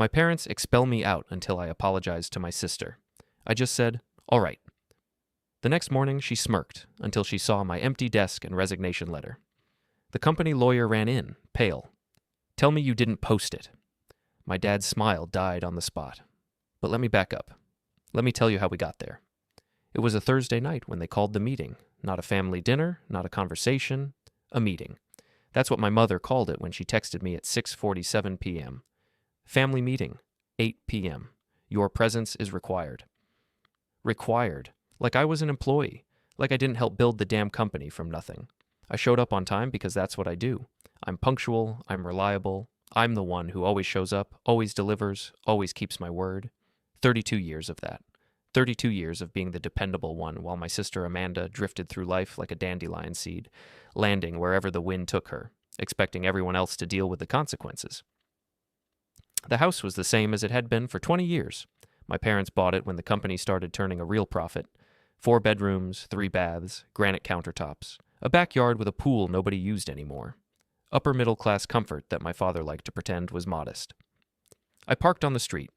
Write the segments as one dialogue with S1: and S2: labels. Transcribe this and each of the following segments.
S1: My parents expel me out until I apologized to my sister. I just said, "All right." The next morning, she smirked until she saw my empty desk and resignation letter. The company lawyer ran in, pale. "Tell me you didn't post it." My dad's smile died on the spot. But let me back up. Let me tell you how we got there. It was a Thursday night when they called the meeting. Not a family dinner, not a conversation, a meeting. That's what my mother called it when she texted me at 6:47 p.m. Family meeting, 8 p.m. Your presence is required. Required. Like I was an employee. Like I didn't help build the damn company from nothing. I showed up on time because that's what I do. I'm punctual, I'm reliable, I'm the one who always shows up, always delivers, always keeps my word. 32 years of that. 32 years of being the dependable one while my sister Amanda drifted through life like a dandelion seed, landing wherever the wind took her, expecting everyone else to deal with the consequences. The house was the same as it had been for 20 years. My parents bought it when the company started turning a real profit. 4 bedrooms, 3 baths, granite countertops, a backyard with a pool nobody used anymore. Upper middle class comfort that my father liked to pretend was modest. I parked on the street.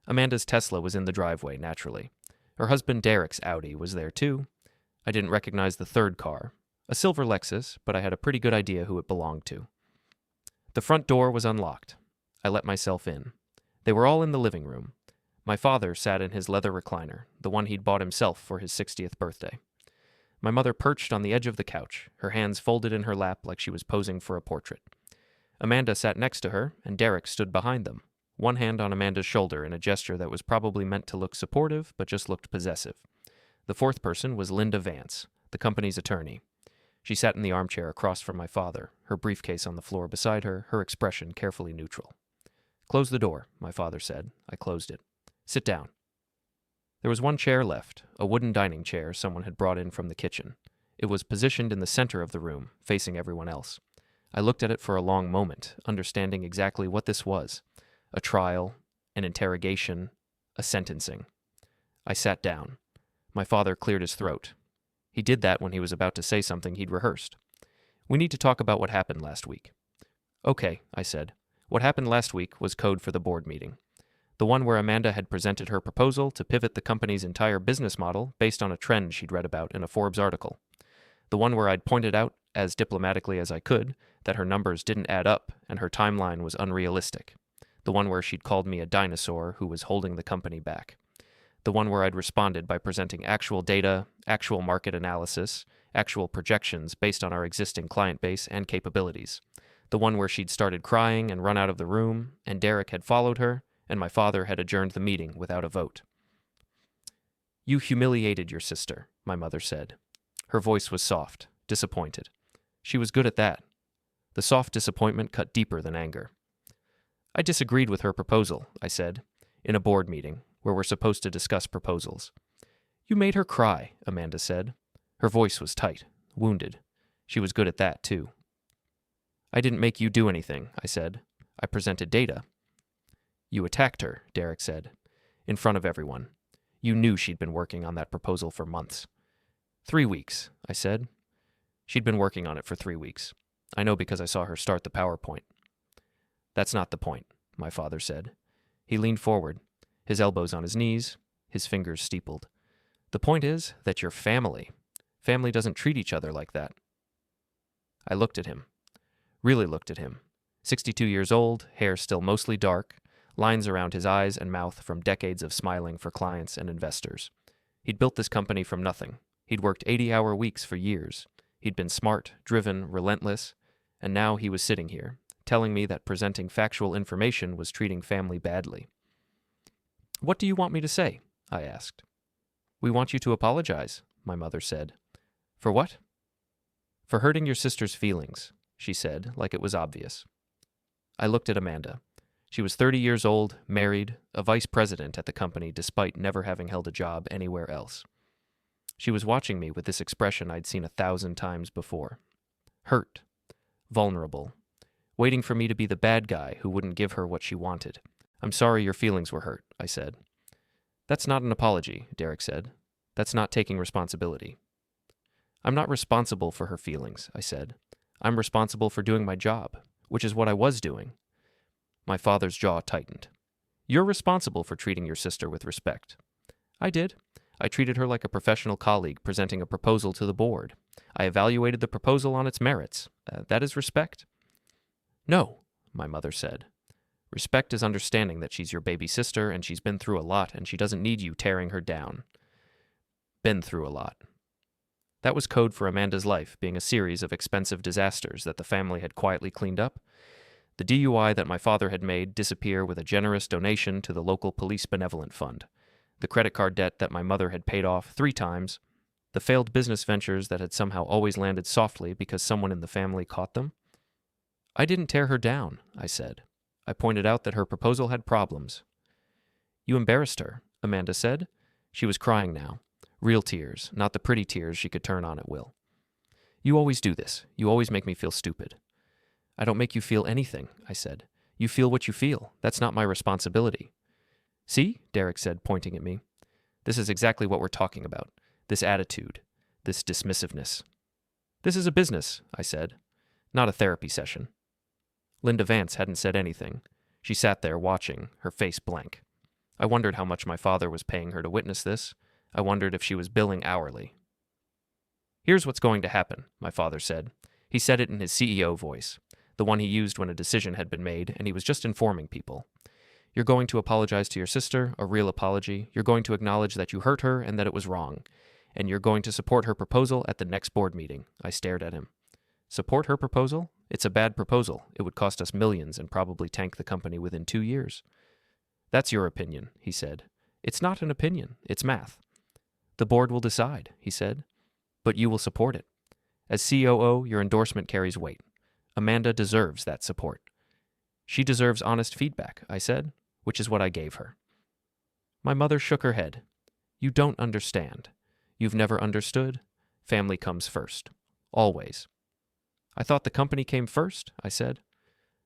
S1: Amanda's Tesla was in the driveway, naturally. Her husband Derek's Audi was there too. I didn't recognize the third car, a silver Lexus, but I had a pretty good idea who it belonged to. The front door was unlocked. I let myself in. They were all in the living room. My father sat in his leather recliner, the one he'd bought himself for his 60th birthday. My mother perched on the edge of the couch, her hands folded in her lap like she was posing for a portrait. Amanda sat next to her, and Derek stood behind them, one hand on Amanda's shoulder in a gesture that was probably meant to look supportive, but just looked possessive. The fourth person was Linda Vance, the company's attorney. She sat in the armchair across from my father, her briefcase on the floor beside her, her expression carefully neutral. "Close the door," my father said. I closed it. "Sit down." There was one chair left, a wooden dining chair someone had brought in from the kitchen. It was positioned in the center of the room, facing everyone else. I looked at it for a long moment, understanding exactly what this was. A trial, an interrogation, a sentencing. I sat down. My father cleared his throat. He did that when he was about to say something he'd rehearsed. "We need to talk about what happened last week." "Okay," I said. What happened last week was code for the board meeting. The one where Amanda had presented her proposal to pivot the company's entire business model based on a trend she'd read about in a Forbes article. The one where I'd pointed out, as diplomatically as I could, that her numbers didn't add up and her timeline was unrealistic. The one where she'd called me a dinosaur who was holding the company back. The one where I'd responded by presenting actual data, actual market analysis, actual projections based on our existing client base and capabilities. The one where she'd started crying and run out of the room, and Derek had followed her, and my father had adjourned the meeting without a vote. "You humiliated your sister," my mother said. Her voice was soft, disappointed. She was good at that. The soft disappointment cut deeper than anger. "I disagreed with her proposal," I said, in a board meeting where we're supposed to discuss proposals. "You made her cry," Amanda said. Her voice was tight, wounded. She was good at that, too. "I didn't make you do anything," I said. "I presented data." "You attacked her," Derek said, in front of everyone. "You knew she'd been working on that proposal for months." 3 weeks, I said. "She'd been working on it for 3 weeks. I know because I saw her start the PowerPoint." "That's not the point," my father said. He leaned forward, his elbows on his knees, his fingers steepled. "The point is that you're family. Family doesn't treat each other like that." I looked at him. Really looked at him. 62 years old, hair still mostly dark, lines around his eyes and mouth from decades of smiling for clients and investors. He'd built this company from nothing. He'd worked 80-hour weeks for years. He'd been smart, driven, relentless, and now he was sitting here, telling me that presenting factual information was treating family badly. "What do you want me to say?" I asked. "We want you to apologize," my mother said. "For what?" "For hurting your sister's feelings," she said, like it was obvious. I looked at Amanda. She was 30 years old, married, a vice president at the company despite never having held a job anywhere else. She was watching me with this expression I'd seen 1,000 times before. Hurt. Vulnerable. Waiting for me to be the bad guy who wouldn't give her what she wanted. "I'm sorry your feelings were hurt," I said. "That's not an apology," Derek said. "That's not taking responsibility." "I'm not responsible for her feelings," I said. "I'm responsible for doing my job, which is what I was doing." My father's jaw tightened. You're responsible for treating your sister with respect. I did. I treated her like a professional colleague presenting a proposal to the board. I evaluated the proposal on its merits. That is respect. No, my mother said. Respect is understanding that she's your baby sister and she's been through a lot and she doesn't need you tearing her down. Been through a lot. That was code for Amanda's life being a series of expensive disasters that the family had quietly cleaned up. The DUI that my father had made disappear with a generous donation to the local police benevolent fund. The credit card debt that my mother had paid off 3 times. The failed business ventures that had somehow always landed softly because someone in the family caught them. I didn't tear her down, I said. I pointed out that her proposal had problems. You embarrassed her, Amanda said. She was crying now. Real tears, not the pretty tears she could turn on at will. You always do this. You always make me feel stupid. I don't make you feel anything, I said. You feel what you feel. That's not my responsibility. See, Derek said, pointing at me. This is exactly what we're talking about. This attitude. This dismissiveness. This is a business, I said. Not a therapy session. Linda Vance hadn't said anything. She sat there watching, her face blank. I wondered how much my father was paying her to witness this. I wondered if she was billing hourly. Here's what's going to happen, my father said. He said it in his CEO voice, the one he used when a decision had been made, and he was just informing people. You're going to apologize to your sister, a real apology. You're going to acknowledge that you hurt her and that it was wrong. And you're going to support her proposal at the next board meeting. I stared at him. Support her proposal? It's a bad proposal. It would cost us millions and probably tank the company within 2 years. That's your opinion, he said. It's not an opinion. It's math. The board will decide, he said. But you will support it. As COO, your endorsement carries weight. Amanda deserves that support. She deserves honest feedback, I said, which is what I gave her. My mother shook her head. You don't understand. You've never understood. Family comes first. Always. I thought the company came first, I said.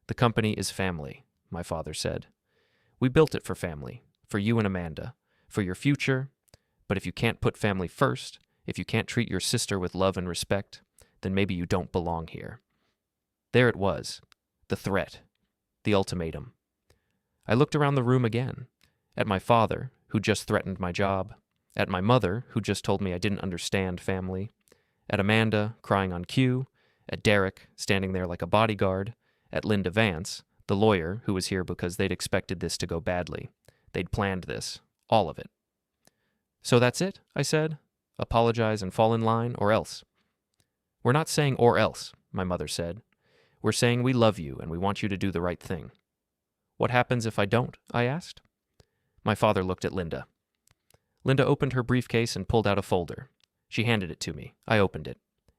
S1: The company is family, my father said. We built it for family, for you and Amanda, for your future. But if you can't put family first, if you can't treat your sister with love and respect, then maybe you don't belong here. There it was, the threat, the ultimatum. I looked around the room again, at my father, who just threatened my job, at my mother, who just told me I didn't understand family, at Amanda, crying on cue, at Derek, standing there like a bodyguard, at Linda Vance, the lawyer, who was here because they'd expected this to go badly. They'd planned this, all of it. So that's it, I said. Apologize and fall in line, or else. We're not saying or else, my mother said. We're saying we love you and we want you to do the right thing. What happens if I don't? I asked. My father looked at Linda. Linda opened her briefcase and pulled out a folder. She handed it to me. I opened it.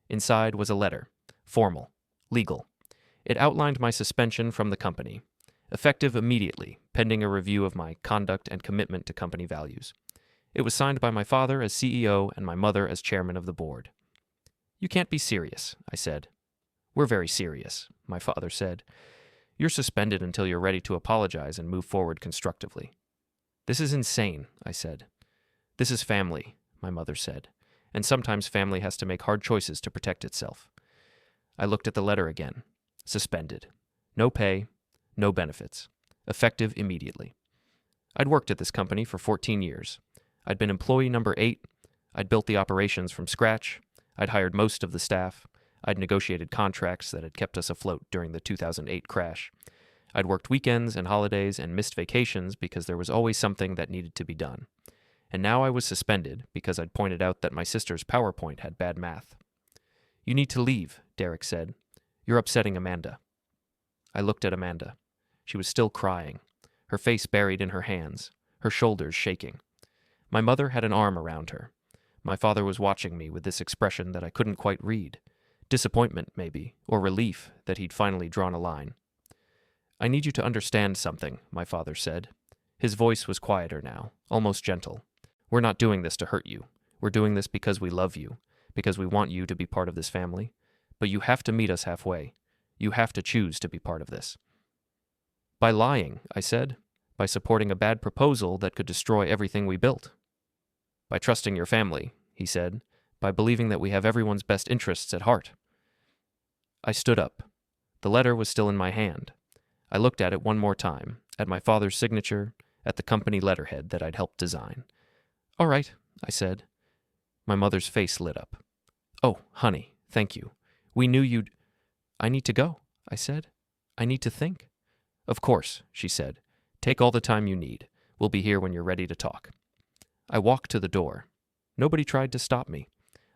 S1: Inside was a letter. Formal. Legal. It outlined my suspension from the company. Effective immediately, pending a review of my conduct and commitment to company values. It was signed by my father as CEO and my mother as chairman of the board. You can't be serious, I said. We're very serious, my father said. You're suspended until you're ready to apologize and move forward constructively. This is insane, I said. This is family, my mother said, and sometimes family has to make hard choices to protect itself. I looked at the letter again. Suspended. No pay, no benefits. Effective immediately. I'd worked at this company for 14 years. I'd been employee number 8. I'd built the operations from scratch. I'd hired most of the staff. I'd negotiated contracts that had kept us afloat during the 2008 crash. I'd worked weekends and holidays and missed vacations because there was always something that needed to be done. And now I was suspended because I'd pointed out that my sister's PowerPoint had bad math. You need to leave, Derek said. You're upsetting Amanda. I looked at Amanda. She was still crying, her face buried in her hands, her shoulders shaking. My mother had an arm around her. My father was watching me with this expression that I couldn't quite read. Disappointment, maybe, or relief that he'd finally drawn a line. I need you to understand something, my father said. His voice was quieter now, almost gentle. We're not doing this to hurt you. We're doing this because we love you, because we want you to be part of this family. But you have to meet us halfway. You have to choose to be part of this. By lying, I said. By supporting a bad proposal that could destroy everything we built. By trusting your family, he said. By believing that we have everyone's best interests at heart. I stood up. The letter was still in my hand. I looked at it one more time, at my father's signature, at the company letterhead that I'd helped design. "All right," I said. My mother's face lit up. "Oh, honey, thank you. We knew you'd—" "I need to go," I said. "I need to think." "Of course," she said. "Take all the time you need. We'll be here when you're ready to talk." I walked to the door. Nobody tried to stop me.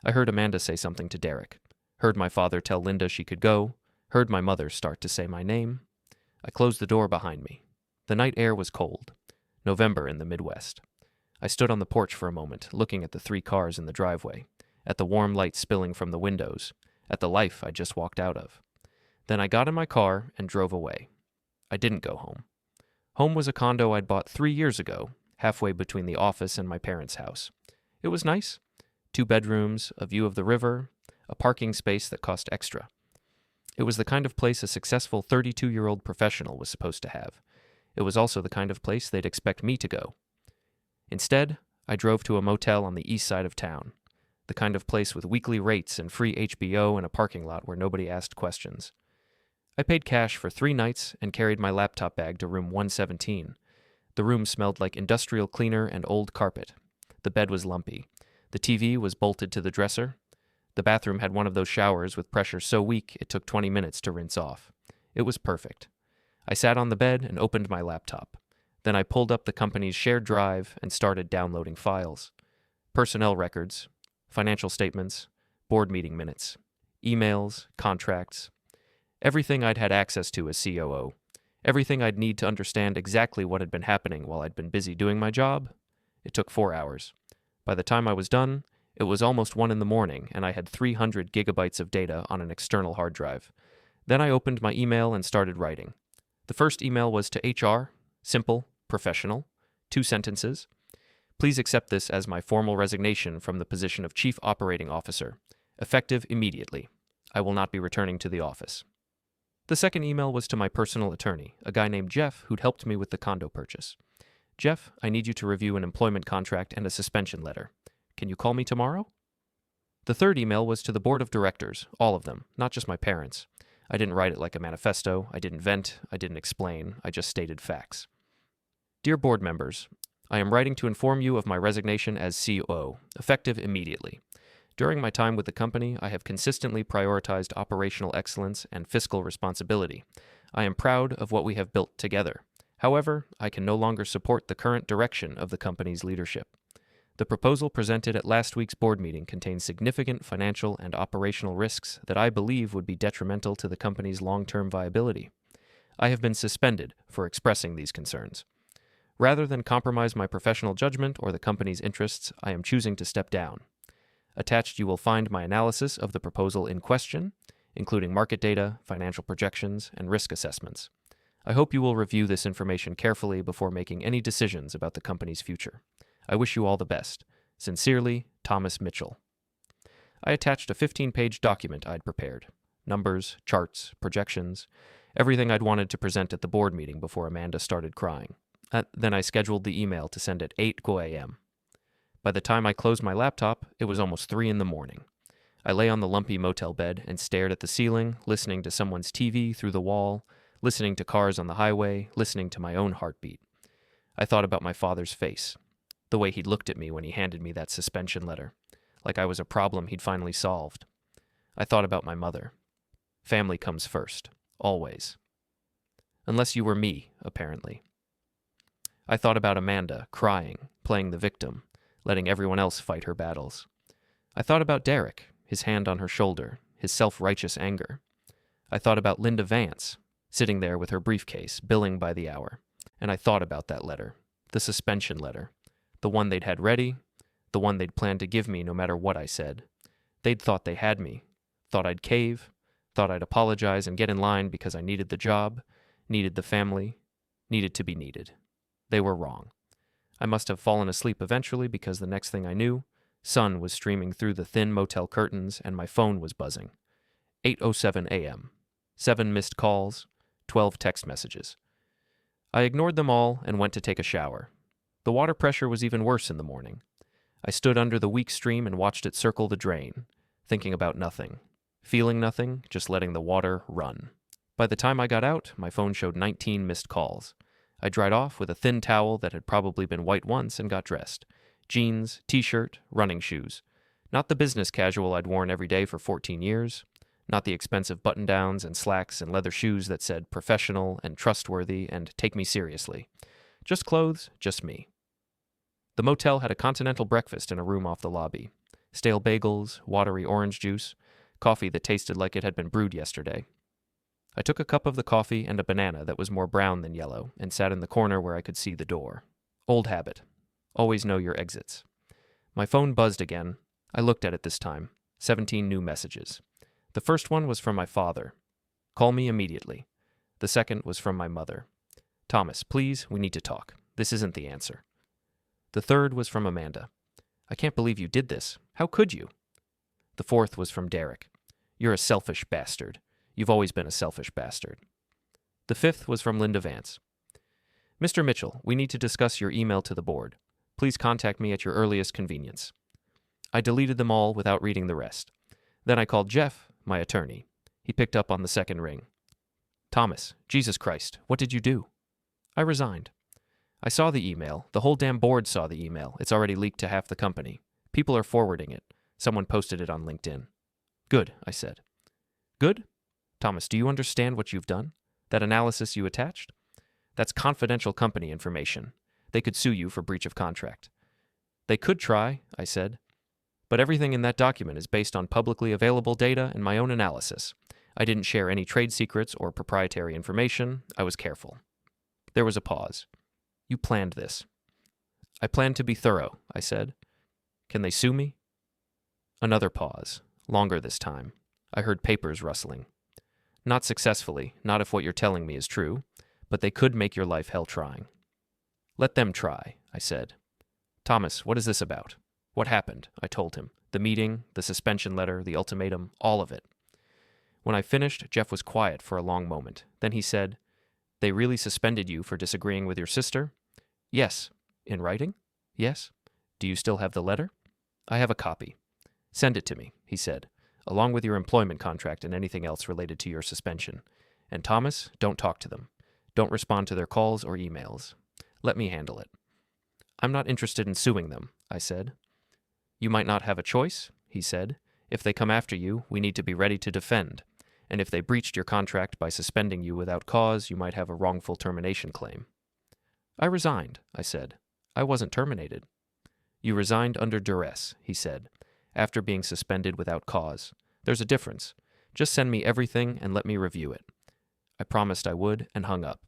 S1: I heard Amanda say something to Derek. Heard my father tell Linda she could go. Heard my mother start to say my name. I closed the door behind me. The night air was cold. November in the Midwest. I stood on the porch for a moment, looking at the 3 cars in the driveway, at the warm light spilling from the windows, at the life I just walked out of. Then I got in my car and drove away. I didn't go home. Home was a condo I'd bought 3 years ago, halfway between the office and my parents' house. It was nice. 2 bedrooms, a view of the river, a parking space that cost extra. It was the kind of place a successful 32-year-old professional was supposed to have. It was also the kind of place they'd expect me to go. Instead, I drove to a motel on the east side of town, the kind of place with weekly rates and free HBO and a parking lot where nobody asked questions. I paid cash for 3 nights and carried my laptop bag to room 117. The room smelled like industrial cleaner and old carpet. The bed was lumpy. The TV was bolted to the dresser. The bathroom had one of those showers with pressure so weak it took 20 minutes to rinse off. It was perfect. I sat on the bed and opened my laptop. Then I pulled up the company's shared drive and started downloading files. Personnel records, financial statements, board meeting minutes, emails, contracts. Everything I'd had access to as COO. Everything I'd need to understand exactly what had been happening while I'd been busy doing my job. It took 4 hours. By the time I was done, it was almost 1 a.m, and I had 300 gigabytes of data on an external hard drive. Then I opened my email and started writing. The first email was to HR, simple, professional, 2 sentences. Please accept this as my formal resignation from the position of Chief Operating Officer, effective immediately. I will not be returning to the office. The second email was to my personal attorney, a guy named Jeff who'd helped me with the condo purchase. Jeff, I need you to review an employment contract and a suspension letter. Can you call me tomorrow? The third email was to the board of directors, all of them, not just my parents. I didn't write it like a manifesto, I didn't vent, I didn't explain, I just stated facts. Dear board members, I am writing to inform you of my resignation as COO, effective immediately. During my time with the company, I have consistently prioritized operational excellence and fiscal responsibility. I am proud of what we have built together. However, I can no longer support the current direction of the company's leadership. The proposal presented at last week's board meeting contains significant financial and operational risks that I believe would be detrimental to the company's long-term viability. I have been suspended for expressing these concerns. Rather than compromise my professional judgment or the company's interests, I am choosing to step down. Attached, you will find my analysis of the proposal in question, including market data, financial projections, and risk assessments. I hope you will review this information carefully before making any decisions about the company's future. I wish you all the best. Sincerely, Thomas Mitchell. I attached a 15-page document I'd prepared. Numbers, charts, projections, everything I'd wanted to present at the board meeting before Amanda started crying. Then I scheduled the email to send at 8 a.m. By the time I closed my laptop, it was almost 3 a.m. I lay on the lumpy motel bed and stared at the ceiling, listening to someone's TV through the wall, listening to cars on the highway, listening to my own heartbeat. I thought about my father's face, the way he'd looked at me when he handed me that suspension letter, like I was a problem he'd finally solved. I thought about my mother. Family comes first, always. Unless you were me, apparently. I thought about Amanda, crying, playing the victim, letting everyone else fight her battles. I thought about Derek, his hand on her shoulder, his self-righteous anger. I thought about Linda Vance, sitting there with her briefcase, billing by the hour. And I thought about that letter, the suspension letter, the one they'd had ready, the one they'd planned to give me no matter what I said. They'd thought they had me, thought I'd cave, thought I'd apologize and get in line because I needed the job, needed the family, needed to be needed. They were wrong. I must have fallen asleep eventually because the next thing I knew, sun was streaming through the thin motel curtains and my phone was buzzing. 8:07 a.m. 7 missed calls, 12 text messages. I ignored them all and went to take a shower. The water pressure was even worse in the morning. I stood under the weak stream and watched it circle the drain, thinking about nothing, feeling nothing, just letting the water run. By the time I got out, my phone showed 19 missed calls. I dried off with a thin towel that had probably been white once and got dressed. Jeans, t-shirt, running shoes. Not the business casual I'd worn every day for 14 years. Not the expensive button-downs and slacks and leather shoes that said professional and trustworthy and take me seriously. Just clothes, just me. The motel had a continental breakfast in a room off the lobby. Stale bagels, watery orange juice, coffee that tasted like it had been brewed yesterday. I took a cup of the coffee and a banana that was more brown than yellow and sat in the corner where I could see the door. Old habit. Always know your exits. My phone buzzed again. I looked at it this time. 17 new messages. The first one was from my father. Call me immediately. The second was from my mother. Thomas, please, we need to talk. This isn't the answer. The third was from Amanda. I can't believe you did this. How could you? The fourth was from Derek. You're a selfish bastard. You've always been a selfish bastard. The fifth was from Linda Vance. Mr. Mitchell, we need to discuss your email to the board. Please contact me at your earliest convenience. I deleted them all without reading the rest. Then I called Jeff, my attorney. He picked up on the second ring. Thomas, Jesus Christ, what did you do? I resigned. I saw the email. The whole damn board saw the email. It's already leaked to half the company. People are forwarding it. Someone posted it on LinkedIn. Good, I said. Good? Thomas, do you understand what you've done? That analysis you attached? That's confidential company information. They could sue you for breach of contract. They could try, I said. But everything in that document is based on publicly available data and my own analysis. I didn't share any trade secrets or proprietary information. I was careful. There was a pause. You planned this. I planned to be thorough, I said. Can they sue me? Another pause. Longer this time. I heard papers rustling. Not successfully, not if what you're telling me is true, but they could make your life hell trying. Let them try, I said. Thomas, what is this about? What happened? I told him. The meeting, the suspension letter, the ultimatum, all of it. When I finished, Jeff was quiet for a long moment. Then he said, They really suspended you for disagreeing with your sister? Yes. In writing? Yes. Do you still have the letter? I have a copy. Send it to me, he said, along with your employment contract and anything else related to your suspension. And Thomas, don't talk to them. Don't respond to their calls or emails. Let me handle it. I'm not interested in suing them, I said. You might not have a choice, he said. If they come after you, we need to be ready to defend. And if they breached your contract by suspending you without cause, you might have a wrongful termination claim. I resigned, I said. I wasn't terminated. You resigned under duress, he said, after being suspended without cause. There's a difference. Just send me everything and let me review it. I promised I would and hung up.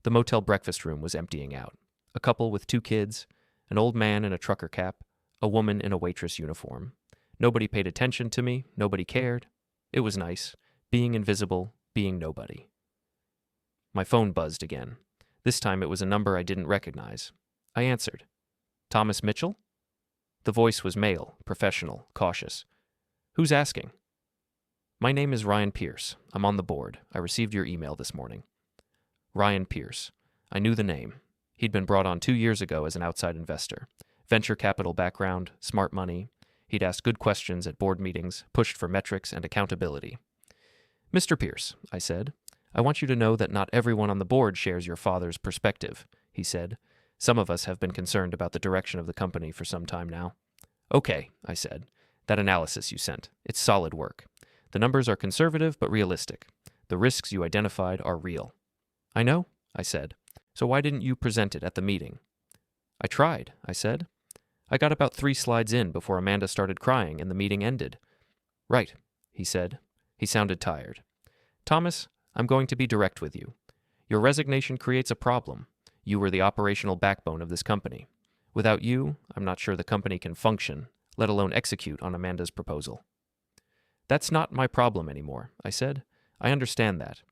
S1: The motel breakfast room was emptying out. A couple with 2 kids, an old man in a trucker cap, a woman in a waitress uniform. Nobody paid attention to me. Nobody cared. It was nice. Being invisible, being nobody. My phone buzzed again. This time it was a number I didn't recognize. I answered. Thomas Mitchell? The voice was male, professional, cautious. Who's asking? My name is Ryan Pierce. I'm on the board. I received your email this morning. Ryan Pierce. I knew the name. He'd been brought on 2 years ago as an outside investor. Venture capital background, smart money. He'd asked good questions at board meetings, pushed for metrics and accountability. Mr. Pierce, I said, I want you to know that not everyone on the board shares your father's perspective, he said. Some of us have been concerned about the direction of the company for some time now. Okay, I said. That analysis you sent. It's solid work. The numbers are conservative but realistic. The risks you identified are real. I know, I said. So why didn't you present it at the meeting? I tried, I said. I got about 3 slides in before Amanda started crying and the meeting ended. Right, he said. He sounded tired. Thomas, I'm going to be direct with you. Your resignation creates a problem. You were the operational backbone of this company. Without you, I'm not sure the company can function, let alone execute on Amanda's proposal. That's not my problem anymore, I said. I understand that.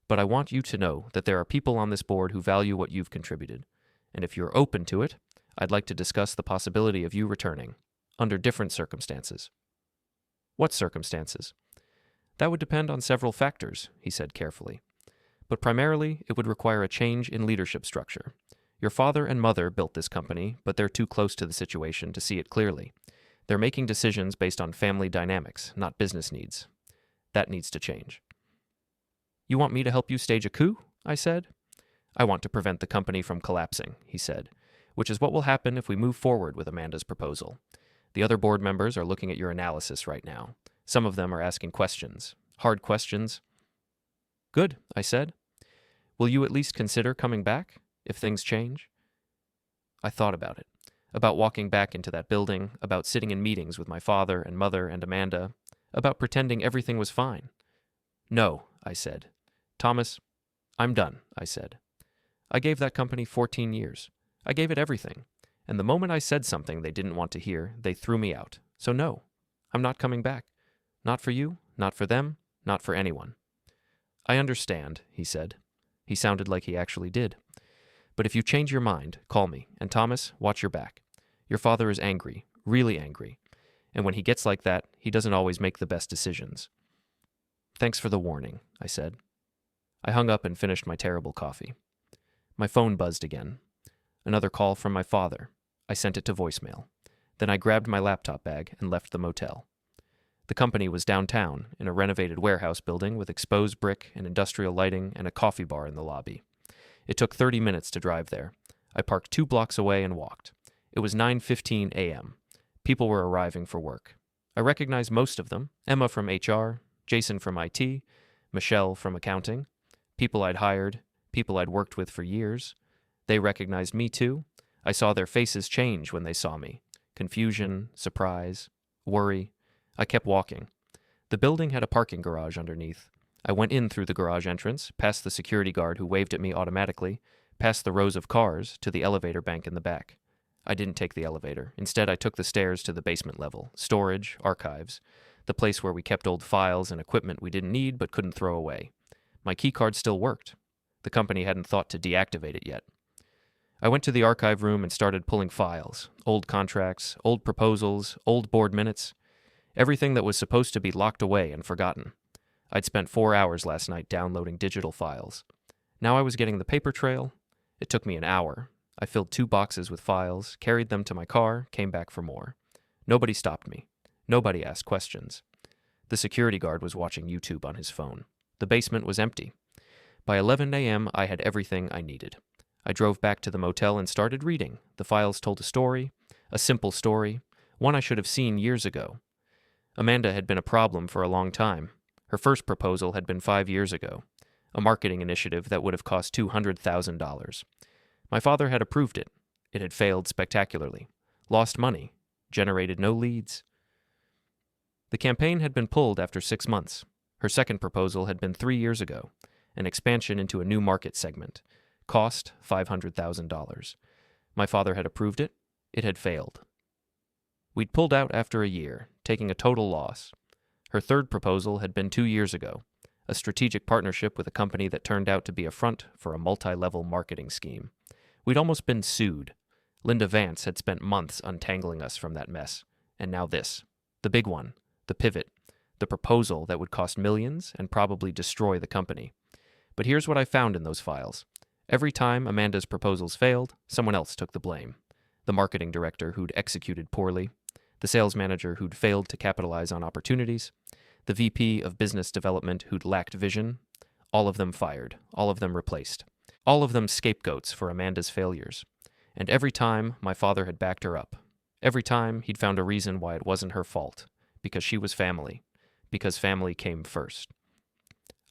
S1: But I want you to know that there are people on this board who value what you've contributed. And if you're open to it, I'd like to discuss the possibility of you returning, under different circumstances. What circumstances? That would depend on several factors, he said carefully. But primarily, it would require a change in leadership structure. Your father and mother built this company, but they're too close to the situation to see it clearly. They're making decisions based on family dynamics, not business needs. That needs to change. You want me to help you stage a coup? I said. I want to prevent the company from collapsing, he said, which is what will happen if we move forward with Amanda's proposal. The other board members are looking at your analysis right now. Some of them are asking questions. Hard questions. Good, I said. Will you at least consider coming back, if things change? I thought about it. About walking back into that building, about sitting in meetings with my father and mother and Amanda, about pretending everything was fine. No, I said. Thomas, I'm done, I said. I gave that company 14 years. I gave it everything. And the moment I said something they didn't want to hear, they threw me out. So no, I'm not coming back. Not for you, not for them, not for anyone. I understand, he said. He sounded like he actually did. But if you change your mind, call me. And Thomas, watch your back. Your father is angry, really angry. And when he gets like that, he doesn't always make the best decisions. Thanks for the warning, I said. I hung up and finished my terrible coffee. My phone buzzed again. Another call from my father. I sent it to voicemail. Then I grabbed my laptop bag and left the motel. The company was downtown, in a renovated warehouse building with exposed brick and industrial lighting and a coffee bar in the lobby. It took 30 minutes to drive there. I parked 2 blocks away and walked. It was 9:15 a.m. People were arriving for work. I recognized most of them: Emma from HR, Jason from IT, Michelle from accounting, people I'd hired, people I'd worked with for years. They recognized me too. I saw their faces change when they saw me. Confusion, surprise, worry. I kept walking. The building had a parking garage underneath. I went in through the garage entrance, past the security guard who waved at me automatically, past the rows of cars, to the elevator bank in the back. I didn't take the elevator. Instead, I took the stairs to the basement level, storage, archives, the place where we kept old files and equipment we didn't need but couldn't throw away. My keycard still worked. The company hadn't thought to deactivate it yet. I went to the archive room and started pulling files, old contracts, old proposals, old board minutes, everything that was supposed to be locked away and forgotten. I'd spent 4 hours last night downloading digital files. Now I was getting the paper trail. It took me an hour. I filled 2 boxes with files, carried them to my car, came back for more. Nobody stopped me. Nobody asked questions. The security guard was watching YouTube on his phone. The basement was empty. By 11 a.m., I had everything I needed. I drove back to the motel and started reading. The files told a story, a simple story, one I should have seen years ago. Amanda had been a problem for a long time. Her first proposal had been 5 years ago, a marketing initiative that would have cost $200,000. My father had approved it. It had failed spectacularly, lost money, generated no leads. The campaign had been pulled after 6 months. Her second proposal had been 3 years ago, an expansion into a new market segment, cost $500,000. My father had approved it. It had failed. We'd pulled out after a year, taking a total loss. Her third proposal had been 2 years ago, a strategic partnership with a company that turned out to be a front for a multi-level marketing scheme. We'd almost been sued. Linda Vance had spent months untangling us from that mess. And now this, the big one, the pivot, the proposal that would cost millions and probably destroy the company. But here's what I found in those files. Every time Amanda's proposals failed, someone else took the blame. The marketing director who'd executed poorly, the sales manager who'd failed to capitalize on opportunities, the VP of business development who'd lacked vision, all of them fired, all of them replaced, all of them scapegoats for Amanda's failures. And every time, my father had backed her up. Every time, he'd found a reason why it wasn't her fault, because she was family, because family came first.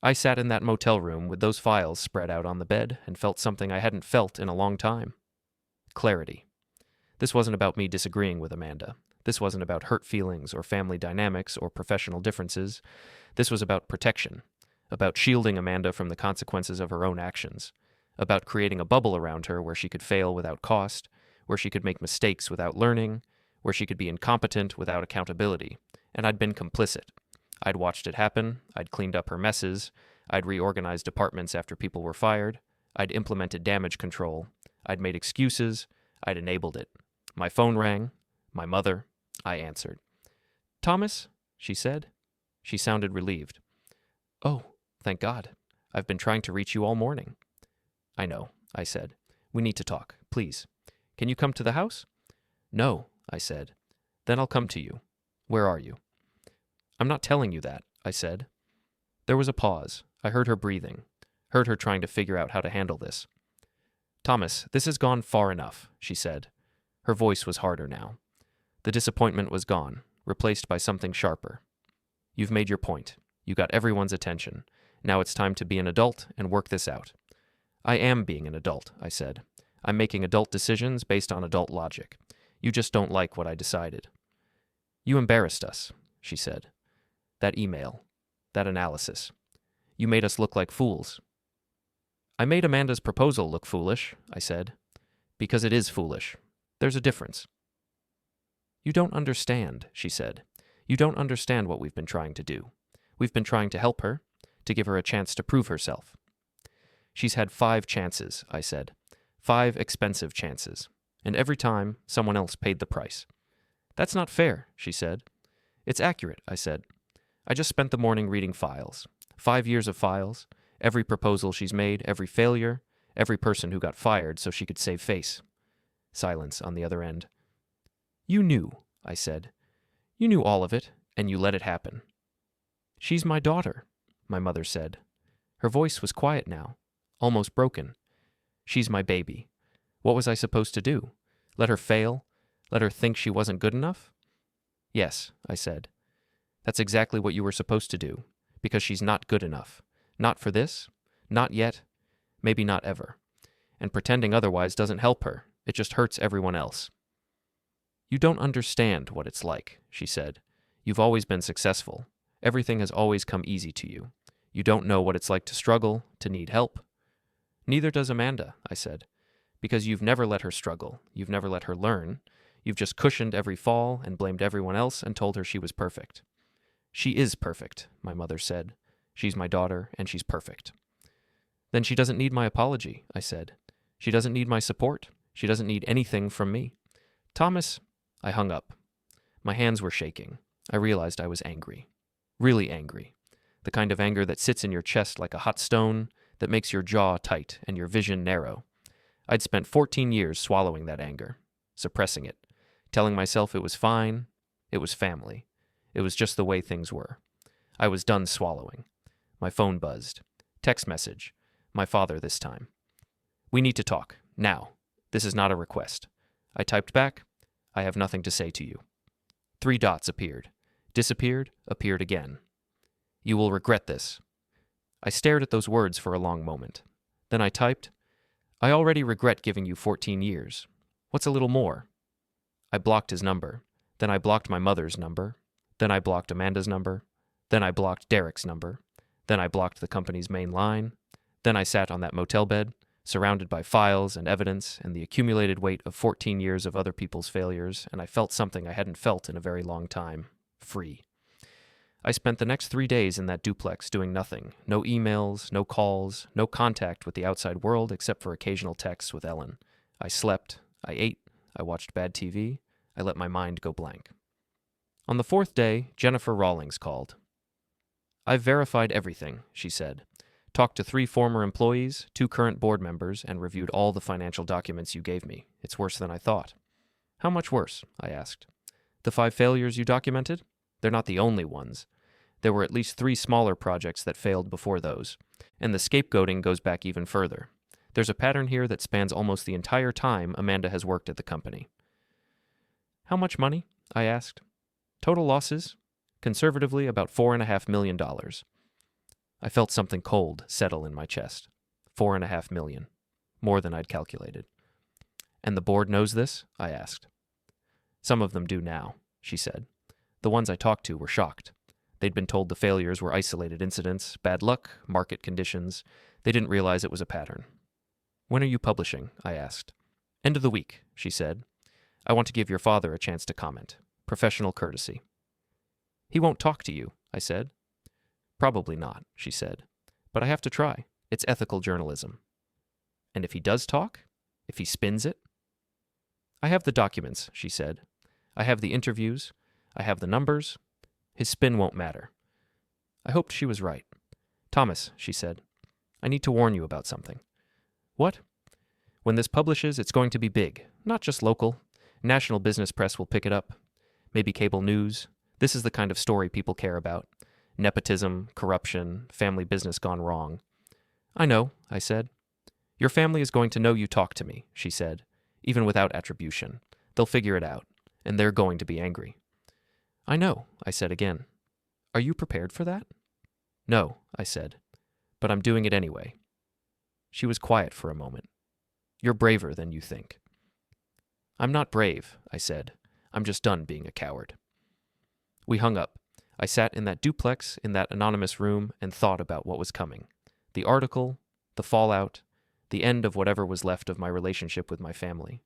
S1: I sat in that motel room with those files spread out on the bed and felt something I hadn't felt in a long time. Clarity. This wasn't about me disagreeing with Amanda. This wasn't about hurt feelings or family dynamics or professional differences. This was about protection, about shielding Amanda from the consequences of her own actions, about creating a bubble around her where she could fail without cost, where she could make mistakes without learning, where she could be incompetent without accountability. And I'd been complicit. I'd watched it happen. I'd cleaned up her messes. I'd reorganized departments after people were fired. I'd implemented damage control. I'd made excuses. I'd enabled it. My phone rang. My mother. I answered. "Thomas?" she said. She sounded relieved. "Oh, thank God. I've been trying to reach you all morning." "I know," I said. "We need to talk, please. Can you come to the house?" "No," I said. "Then I'll come to you. Where are you?" "I'm not telling you that," I said. There was a pause. I heard her breathing, heard her trying to figure out how to handle this. Thomas, this has gone far enough, she said. Her voice was harder now. The disappointment was gone, replaced by something sharper. You've made your point. You got everyone's attention. Now it's time to be an adult and work this out. I am being an adult, I said. I'm making adult decisions based on adult logic. You just don't like what I decided. You embarrassed us, she said. That email. That analysis. You made us look like fools. I made Amanda's proposal look foolish, I said. Because it is foolish. There's a difference. You don't understand, she said. You don't understand what we've been trying to do. We've been trying to help her, to give her a chance to prove herself. She's had 5 chances, I said. 5 expensive chances. And every time, someone else paid the price. That's not fair, she said. It's accurate, I said. I just spent the morning reading files. 5 years of files. Every proposal she's made, every failure, every person who got fired so she could save face. Silence on the other end. You knew, I said. You knew all of it, and you let it happen. She's my daughter, my mother said. Her voice was quiet now, almost broken. She's my baby. What was I supposed to do? Let her fail? Let her think she wasn't good enough? Yes, I said. That's exactly what you were supposed to do, because she's not good enough. Not for this, not yet, maybe not ever. And pretending otherwise doesn't help her. It just hurts everyone else. You don't understand what it's like, she said. You've always been successful. Everything has always come easy to you. You don't know what it's like to struggle, to need help. Neither does Amanda, I said, because you've never let her struggle. You've never let her learn. You've just cushioned every fall and blamed everyone else and told her she was perfect. She is perfect, my mother said. She's my daughter, and she's perfect. Then she doesn't need my apology, I said. She doesn't need my support. She doesn't need anything from me. Thomas, I hung up. My hands were shaking. I realized I was angry. Really angry. The kind of anger that sits in your chest like a hot stone, that makes your jaw tight and your vision narrow. I'd spent 14 years swallowing that anger, suppressing it, telling myself it was fine, it was family, it was just the way things were. I was done swallowing. My phone buzzed. Text message. My father this time. We need to talk. Now. This is not a request. I typed back. I have nothing to say to you. 3 dots appeared. Disappeared, appeared again. You will regret this. I stared at those words for a long moment. Then I typed, I already regret giving you 14 years. What's a little more? I blocked his number. Then I blocked my mother's number. Then I blocked Amanda's number. Then I blocked Derek's number. Then I blocked the company's main line. Then I sat on that motel bed, surrounded by files and evidence and the accumulated weight of 14 years of other people's failures, and I felt something I hadn't felt in a very long time. Free. I spent the next 3 days in that duplex doing nothing. No emails, no calls, no contact with the outside world except for occasional texts with Ellen. I slept, I ate, I watched bad TV, I let my mind go blank. On the 4th day, Jennifer Rawlings called. I've verified everything, she said. Talked to 3 former employees, 2 current board members, and reviewed all the financial documents you gave me. It's worse than I thought. How much worse? I asked. The 5 failures you documented? They're not the only ones. There were at least 3 smaller projects that failed before those, and the scapegoating goes back even further. There's a pattern here that spans almost the entire time Amanda has worked at the company. How much money? I asked. Total losses? Conservatively, about $4.5 million. I felt something cold settle in my chest. $4.5 million. More than I'd calculated. And the board knows this? I asked. Some of them do now, she said. The ones I talked to were shocked. They'd been told the failures were isolated incidents, bad luck, market conditions. They didn't realize it was a pattern. When are you publishing? I asked. End of the week, she said. I want to give your father a chance to comment. Professional courtesy. He won't talk to you, I said. Probably not, she said. But I have to try. It's ethical journalism. And if he does talk? If he spins it? I have the documents, she said. I have the interviews. I have the numbers. His spin won't matter. I hoped she was right. Thomas, she said, I need to warn you about something. What? When this publishes, it's going to be big, not just local. National business press will pick it up. Maybe cable news. This is the kind of story people care about. Nepotism, corruption, family business gone wrong. I know, I said. Your family is going to know you talked to me, she said, even without attribution. They'll figure it out, and they're going to be angry. I know, I said again. Are you prepared for that? No, I said, but I'm doing it anyway. She was quiet for a moment. You're braver than you think. I'm not brave, I said. I'm just done being a coward. We hung up. I sat in that duplex in that anonymous room and thought about what was coming. The article, the fallout, the end of whatever was left of my relationship with my family.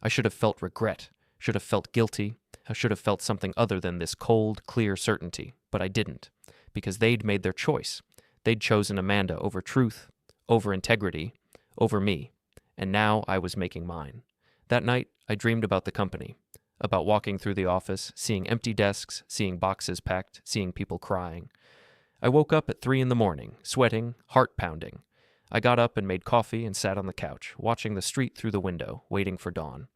S1: I should have felt regret, should have felt guilty, I should have felt something other than this cold, clear certainty, but I didn't, because they'd made their choice. They'd chosen Amanda over truth, over integrity, over me, and now I was making mine. That night, I dreamed about the company, about walking through the office, seeing empty desks, seeing boxes packed, seeing people crying. I woke up at 3 a.m, sweating, heart pounding. I got up and made coffee and sat on the couch, watching the street through the window, waiting for dawn.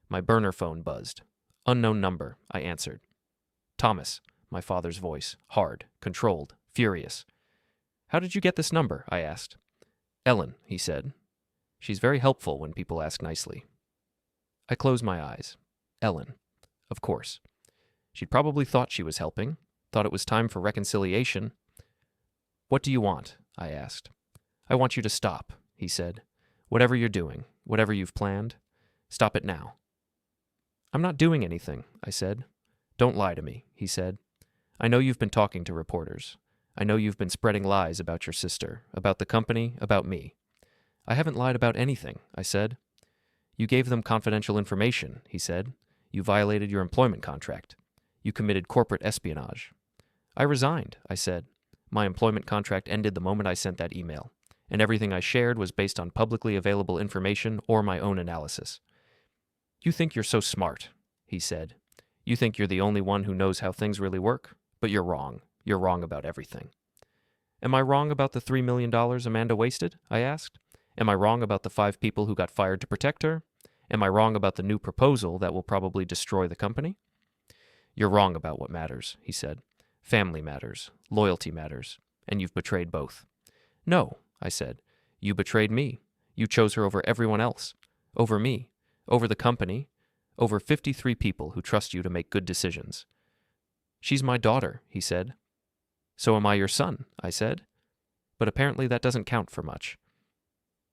S1: My burner phone buzzed. Unknown number, I answered. Thomas, my father's voice, hard, controlled, furious. How did you get this number? I asked. Ellen, he said. She's very helpful when people ask nicely. I closed my eyes. Ellen. Of course. She'd probably thought she was helping, thought it was time for reconciliation. What do you want? I asked. I want you to stop, he said. Whatever you're doing, whatever you've planned, stop it now. I'm not doing anything, I said. Don't lie to me, he said. I know you've been talking to reporters. I know you've been spreading lies about your sister, about the company, about me. I haven't lied about anything, I said. You gave them confidential information, he said. You violated your employment contract. You committed corporate espionage. I resigned, I said. My employment contract ended the moment I sent that email, and everything I shared was based on publicly available information or my own analysis. You think you're so smart, he said. You think you're the only one who knows how things really work, but you're wrong. You're wrong about everything. Am I wrong about the $3 million Amanda wasted? I asked. Am I wrong about the 5 people who got fired to protect her? Am I wrong about the new proposal that will probably destroy the company? You're wrong about what matters, he said. Family matters, loyalty matters, and you've betrayed both. No, I said. You betrayed me. You chose her over everyone else. Over me. Over the company. Over 53 people who trust you to make good decisions. She's my daughter, he said. So am I your son, I said. But apparently that doesn't count for much.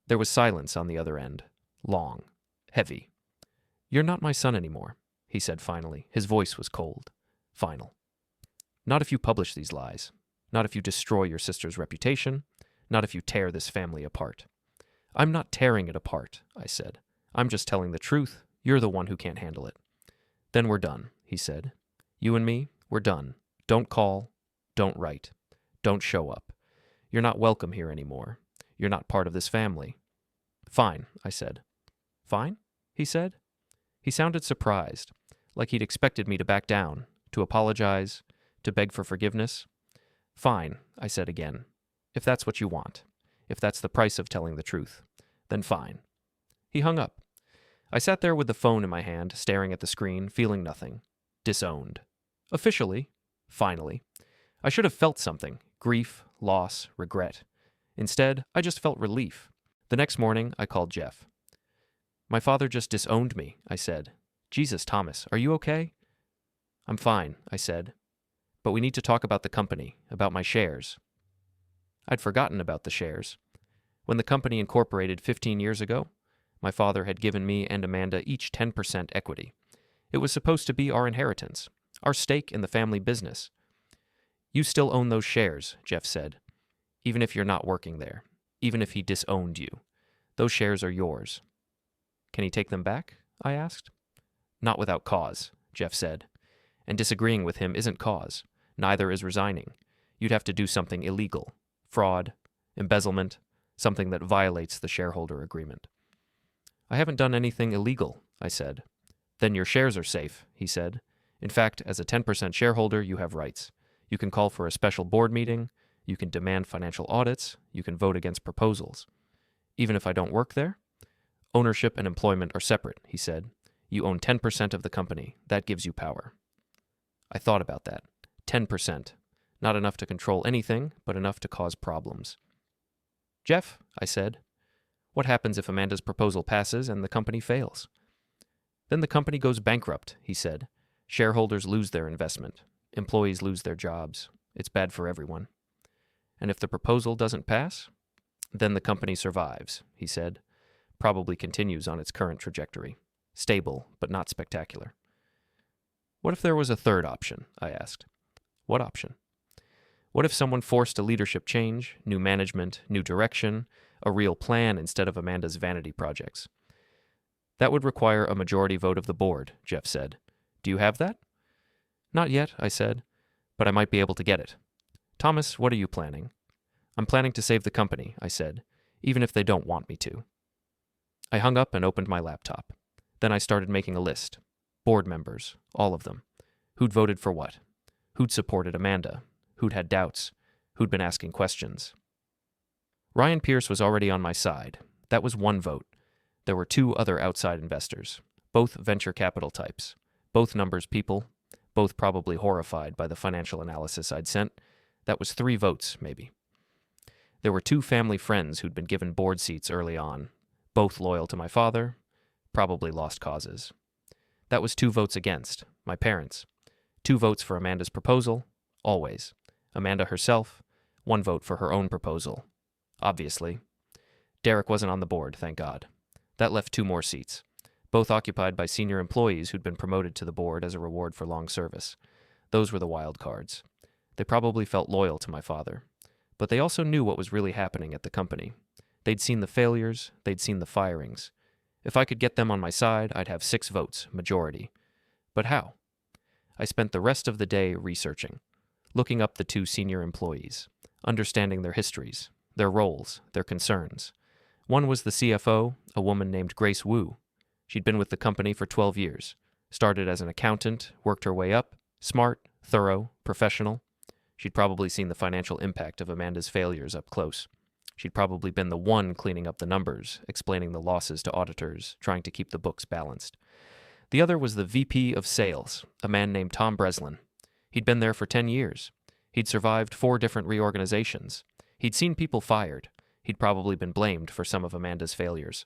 S1: There was silence on the other end. Long. Heavy. You're not my son anymore, he said finally. His voice was cold. Final. Not if you publish these lies. Not if you destroy your sister's reputation. Not if you tear this family apart. I'm not tearing it apart, I said. I'm just telling the truth. You're the one who can't handle it. Then we're done, he said. You and me, we're done. Don't call. Don't write. Don't show up. You're not welcome here anymore. You're not part of this family. Fine, I said. Fine? He said. He sounded surprised, like he'd expected me to back down, to apologize, to beg for forgiveness. Fine, I said again. If that's what you want, if that's the price of telling the truth, then fine. He hung up. I sat there with the phone in my hand, staring at the screen, feeling nothing. Disowned. Officially. Finally. I should have felt something. Grief, loss, regret. Instead, I just felt relief. The next morning, I called Jeff. My father just disowned me, I said. Jesus, Thomas, are you okay? I'm fine, I said. But we need to talk about the company, about my shares. I'd forgotten about the shares. When the company incorporated 15 years ago, my father had given me and Amanda each 10% equity. It was supposed to be our inheritance, our stake in the family business. You still own those shares, Jeff said, even if you're not working there, even if he disowned you. Those shares are yours. Can he take them back? I asked. Not without cause, Jeff said. And disagreeing with him isn't cause. Neither is resigning. You'd have to do something illegal. Fraud, embezzlement, something that violates the shareholder agreement. I haven't done anything illegal, I said. Then your shares are safe, he said. In fact, as a 10% shareholder, you have rights. You can call for a special board meeting. You can demand financial audits. You can vote against proposals. Even if I don't work there? Ownership and employment are separate, he said. You own 10% of the company. That gives you power. I thought about that. 10%. Not enough to control anything, but enough to cause problems. Jeff, I said, What happens if Amanda's proposal passes and the company fails? Then the company goes bankrupt, he said. Shareholders lose their investment. Employees lose their jobs. It's bad for everyone. And if the proposal doesn't pass? Then the company survives, he said. Probably continues on its current trajectory. Stable, but not spectacular. What if there was a third option? I asked. What option? What if someone forced a leadership change, new management, new direction, a real plan instead of Amanda's vanity projects? That would require a majority vote of the board, Jeff said. Do you have that? Not yet, I said, but I might be able to get it. Thomas, what are you planning? I'm planning to save the company, I said, even if they don't want me to. I hung up and opened my laptop. Then I started making a list. Board members, all of them. Who'd voted for what? Who'd supported Amanda? Who'd had doubts? Who'd been asking questions? Ryan Pierce was already on my side. That was one vote. There were two other outside investors, both venture capital types, both numbers people, both probably horrified by the financial analysis I'd sent. That was 3 votes, maybe. There were 2 family friends who'd been given board seats early on, both loyal to my father, probably lost causes. That was 2 votes against, my parents. 2 votes for Amanda's proposal, always. Amanda herself, 1 vote for her own proposal. Obviously. Derek wasn't on the board, thank God. That left 2 more seats, both occupied by senior employees who'd been promoted to the board as a reward for long service. Those were the wild cards. They probably felt loyal to my father, but they also knew what was really happening at the company. They'd seen the failures, they'd seen the firings. If I could get them on my side, I'd have 6 votes, majority. But how? I spent the rest of the day researching, looking up the 2 senior employees, understanding their histories, their roles, their concerns. One was the CFO, a woman named Grace Wu. She'd been with the company for 12 years, started as an accountant, worked her way up, smart, thorough, professional. She'd probably seen the financial impact of Amanda's failures up close. She'd probably been the one cleaning up the numbers, explaining the losses to auditors, trying to keep the books balanced. The other was the VP of Sales, a man named Tom Breslin. He'd been there for 10 years. He'd survived 4 different reorganizations. He'd seen people fired. He'd probably been blamed for some of Amanda's failures.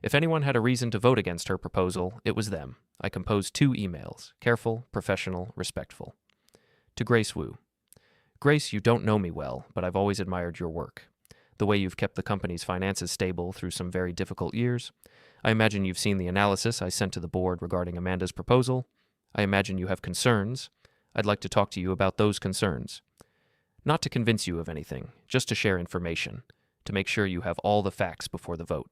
S1: If anyone had a reason to vote against her proposal, it was them. I composed 2 emails, careful, professional, respectful. To Grace Wu. Grace, you don't know me well, but I've always admired your work. The way you've kept the company's finances stable through some very difficult years. I imagine you've seen the analysis I sent to the board regarding Amanda's proposal. I imagine you have concerns. I'd like to talk to you about those concerns. Not to convince you of anything, just to share information, to make sure you have all the facts before the vote.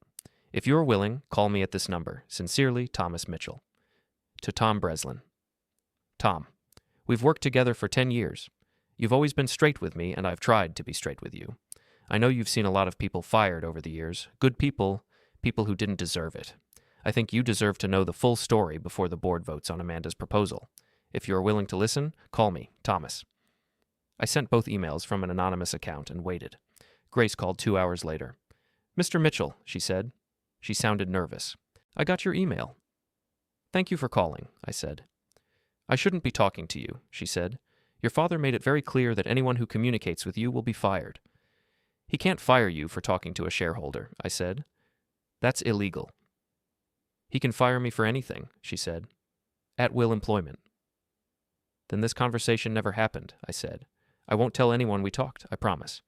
S1: If you're willing, call me at this number. Sincerely, Thomas Mitchell. To Tom Breslin. Tom, we've worked together for 10 years. You've always been straight with me, and I've tried to be straight with you. I know you've seen a lot of people fired over the years. Good people, people who didn't deserve it. I think you deserve to know the full story before the board votes on Amanda's proposal. If you are willing to listen, call me, Thomas. I sent both emails from an anonymous account and waited. Grace called 2 hours later. Mr. Mitchell, she said. She sounded nervous. I got your email. Thank you for calling, I said. I shouldn't be talking to you, she said. Your father made it very clear that anyone who communicates with you will be fired. He can't fire you for talking to a shareholder, I said. That's illegal. He can fire me for anything, she said. At will employment. Then this conversation never happened, I said. I won't tell anyone we talked, I promise.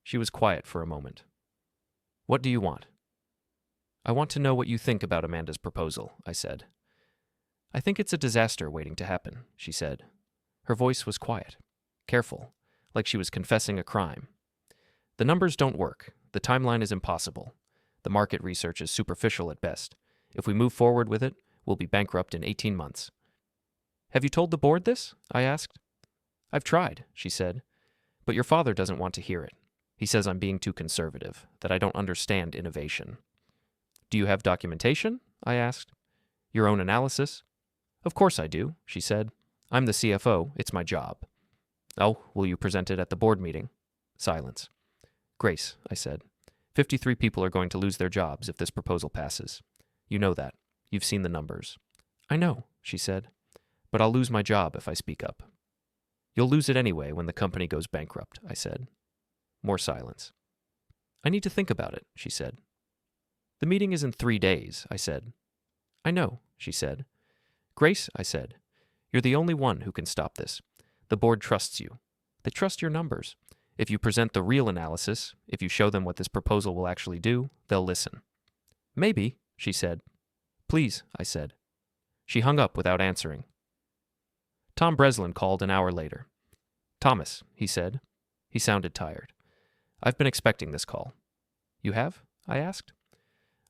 S1: She was quiet for a moment. What do you want? I want to know what you think about Amanda's proposal, I said. I think it's a disaster waiting to happen, she said. Her voice was quiet, careful, like she was confessing a crime. The numbers don't work. The timeline is impossible. The market research is superficial at best. If we move forward with it, we'll be bankrupt in 18 months. Have you told the board this? I asked. I've tried, she said. But your father doesn't want to hear it. He says I'm being too conservative, that I don't understand innovation. Do you have documentation? I asked. Your own analysis? Of course I do, she said. I'm the CFO. It's my job. Oh, will you present it at the board meeting? Silence. Grace, I said. 53 people are going to lose their jobs if this proposal passes. You know that. You've seen the numbers. I know, she said. But I'll lose my job if I speak up. You'll lose it anyway when the company goes bankrupt, I said. More silence. I need to think about it, she said. The meeting is in 3 days, I said. I know, she said. Grace, I said, you're the only one who can stop this. The board trusts you. They trust your numbers. If you present the real analysis, if you show them what this proposal will actually do, they'll listen. Maybe, she said. Please, I said. She hung up without answering. Tom Breslin called an hour later. Thomas, he said. He sounded tired. I've been expecting this call. You have? I asked.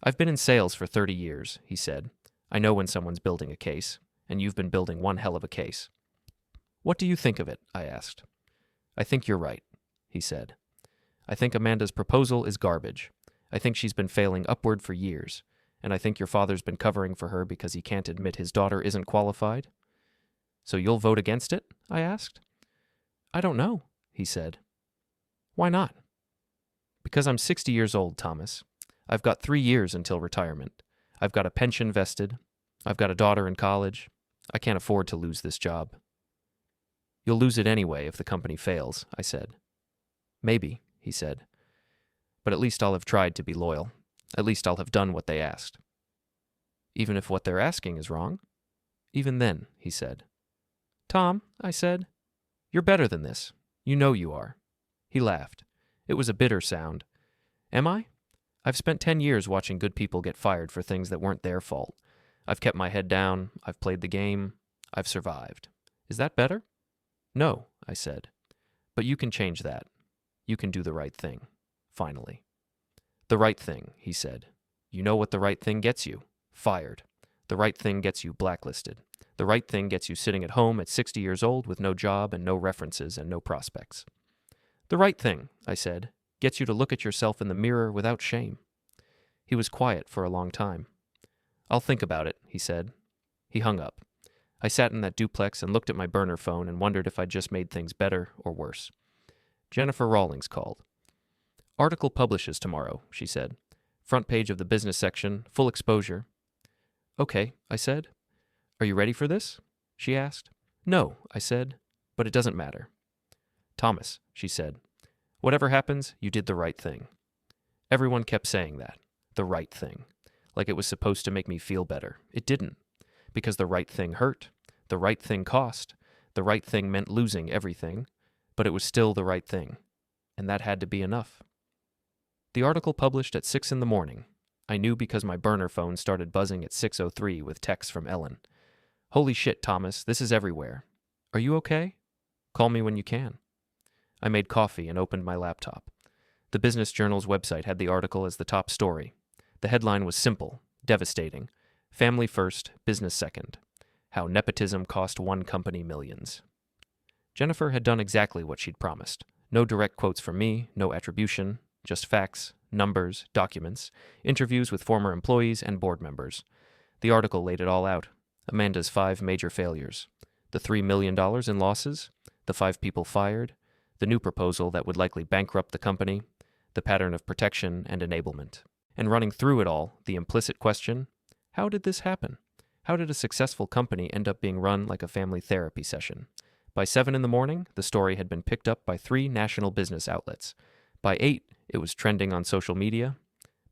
S1: I've been in sales for 30 years, he said. I know when someone's building a case, and you've been building one hell of a case. What do you think of it? I asked. I think you're right, he said. I think Amanda's proposal is garbage. I think she's been failing upward for years, and I think your father's been covering for her because he can't admit his daughter isn't qualified. So you'll vote against it? I asked. I don't know, he said. Why not? Because I'm 60 years old, Thomas. I've got 3 years until retirement. I've got a pension vested. I've got a daughter in college. I can't afford to lose this job. You'll lose it anyway if the company fails, I said. Maybe, he said. But at least I'll have tried to be loyal. At least I'll have done what they asked. Even if what they're asking is wrong? Even then, he said. Tom, I said, you're better than this. You know you are. He laughed. It was a bitter sound. Am I? I've spent 10 years watching good people get fired for things that weren't their fault. I've kept my head down. I've played the game. I've survived. Is that better? No, I said. But you can change that. You can do the right thing. Finally. The right thing, he said. You know what the right thing gets you? Fired. The right thing gets you blacklisted. The right thing gets you sitting at home at 60 years old with no job and no references and no prospects. The right thing, I said, gets you to look at yourself in the mirror without shame. He was quiet for a long time. I'll think about it, he said. He hung up. I sat in that duplex and looked at my burner phone and wondered if I'd just made things better or worse. Jennifer Rawlings called. Article publishes tomorrow, she said. Front page of the business section, full exposure. Okay, I said. Are you ready for this? She asked. No, I said, but it doesn't matter. Thomas, she said, whatever happens, you did the right thing. Everyone kept saying that, the right thing, like it was supposed to make me feel better. It didn't, because the right thing hurt, the right thing cost, the right thing meant losing everything, but it was still the right thing, and that had to be enough. The article published at 6 a.m. I knew because my burner phone started buzzing at 6:03 with texts from Ellen. Holy shit, Thomas, this is everywhere. Are you okay? Call me when you can. I made coffee and opened my laptop. The Business Journal's website had the article as the top story. The headline was simple, devastating. Family first, business second. How nepotism cost one company millions. Jennifer had done exactly what she'd promised. No direct quotes from me, no attribution, just facts, numbers, documents, interviews with former employees and board members. The article laid it all out. Amanda's 5 major failures. The $3 million in losses, the 5 people fired, the new proposal that would likely bankrupt the company, the pattern of protection and enablement. And running through it all, the implicit question, how did this happen? How did a successful company end up being run like a family therapy session? By 7 a.m, the story had been picked up by 3 national business outlets. By 8, it was trending on social media.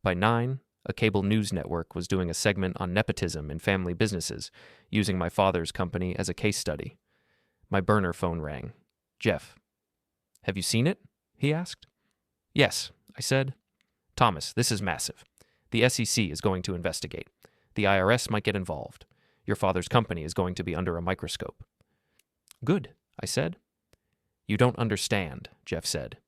S1: By 9, a cable news network was doing a segment on nepotism in family businesses, using my father's company as a case study. My burner phone rang. Jeff. Have you seen it? He asked. Yes, I said. Thomas, this is massive. The SEC is going to investigate. The IRS might get involved. Your father's company is going to be under a microscope. Good, I said. You don't understand, Jeff said.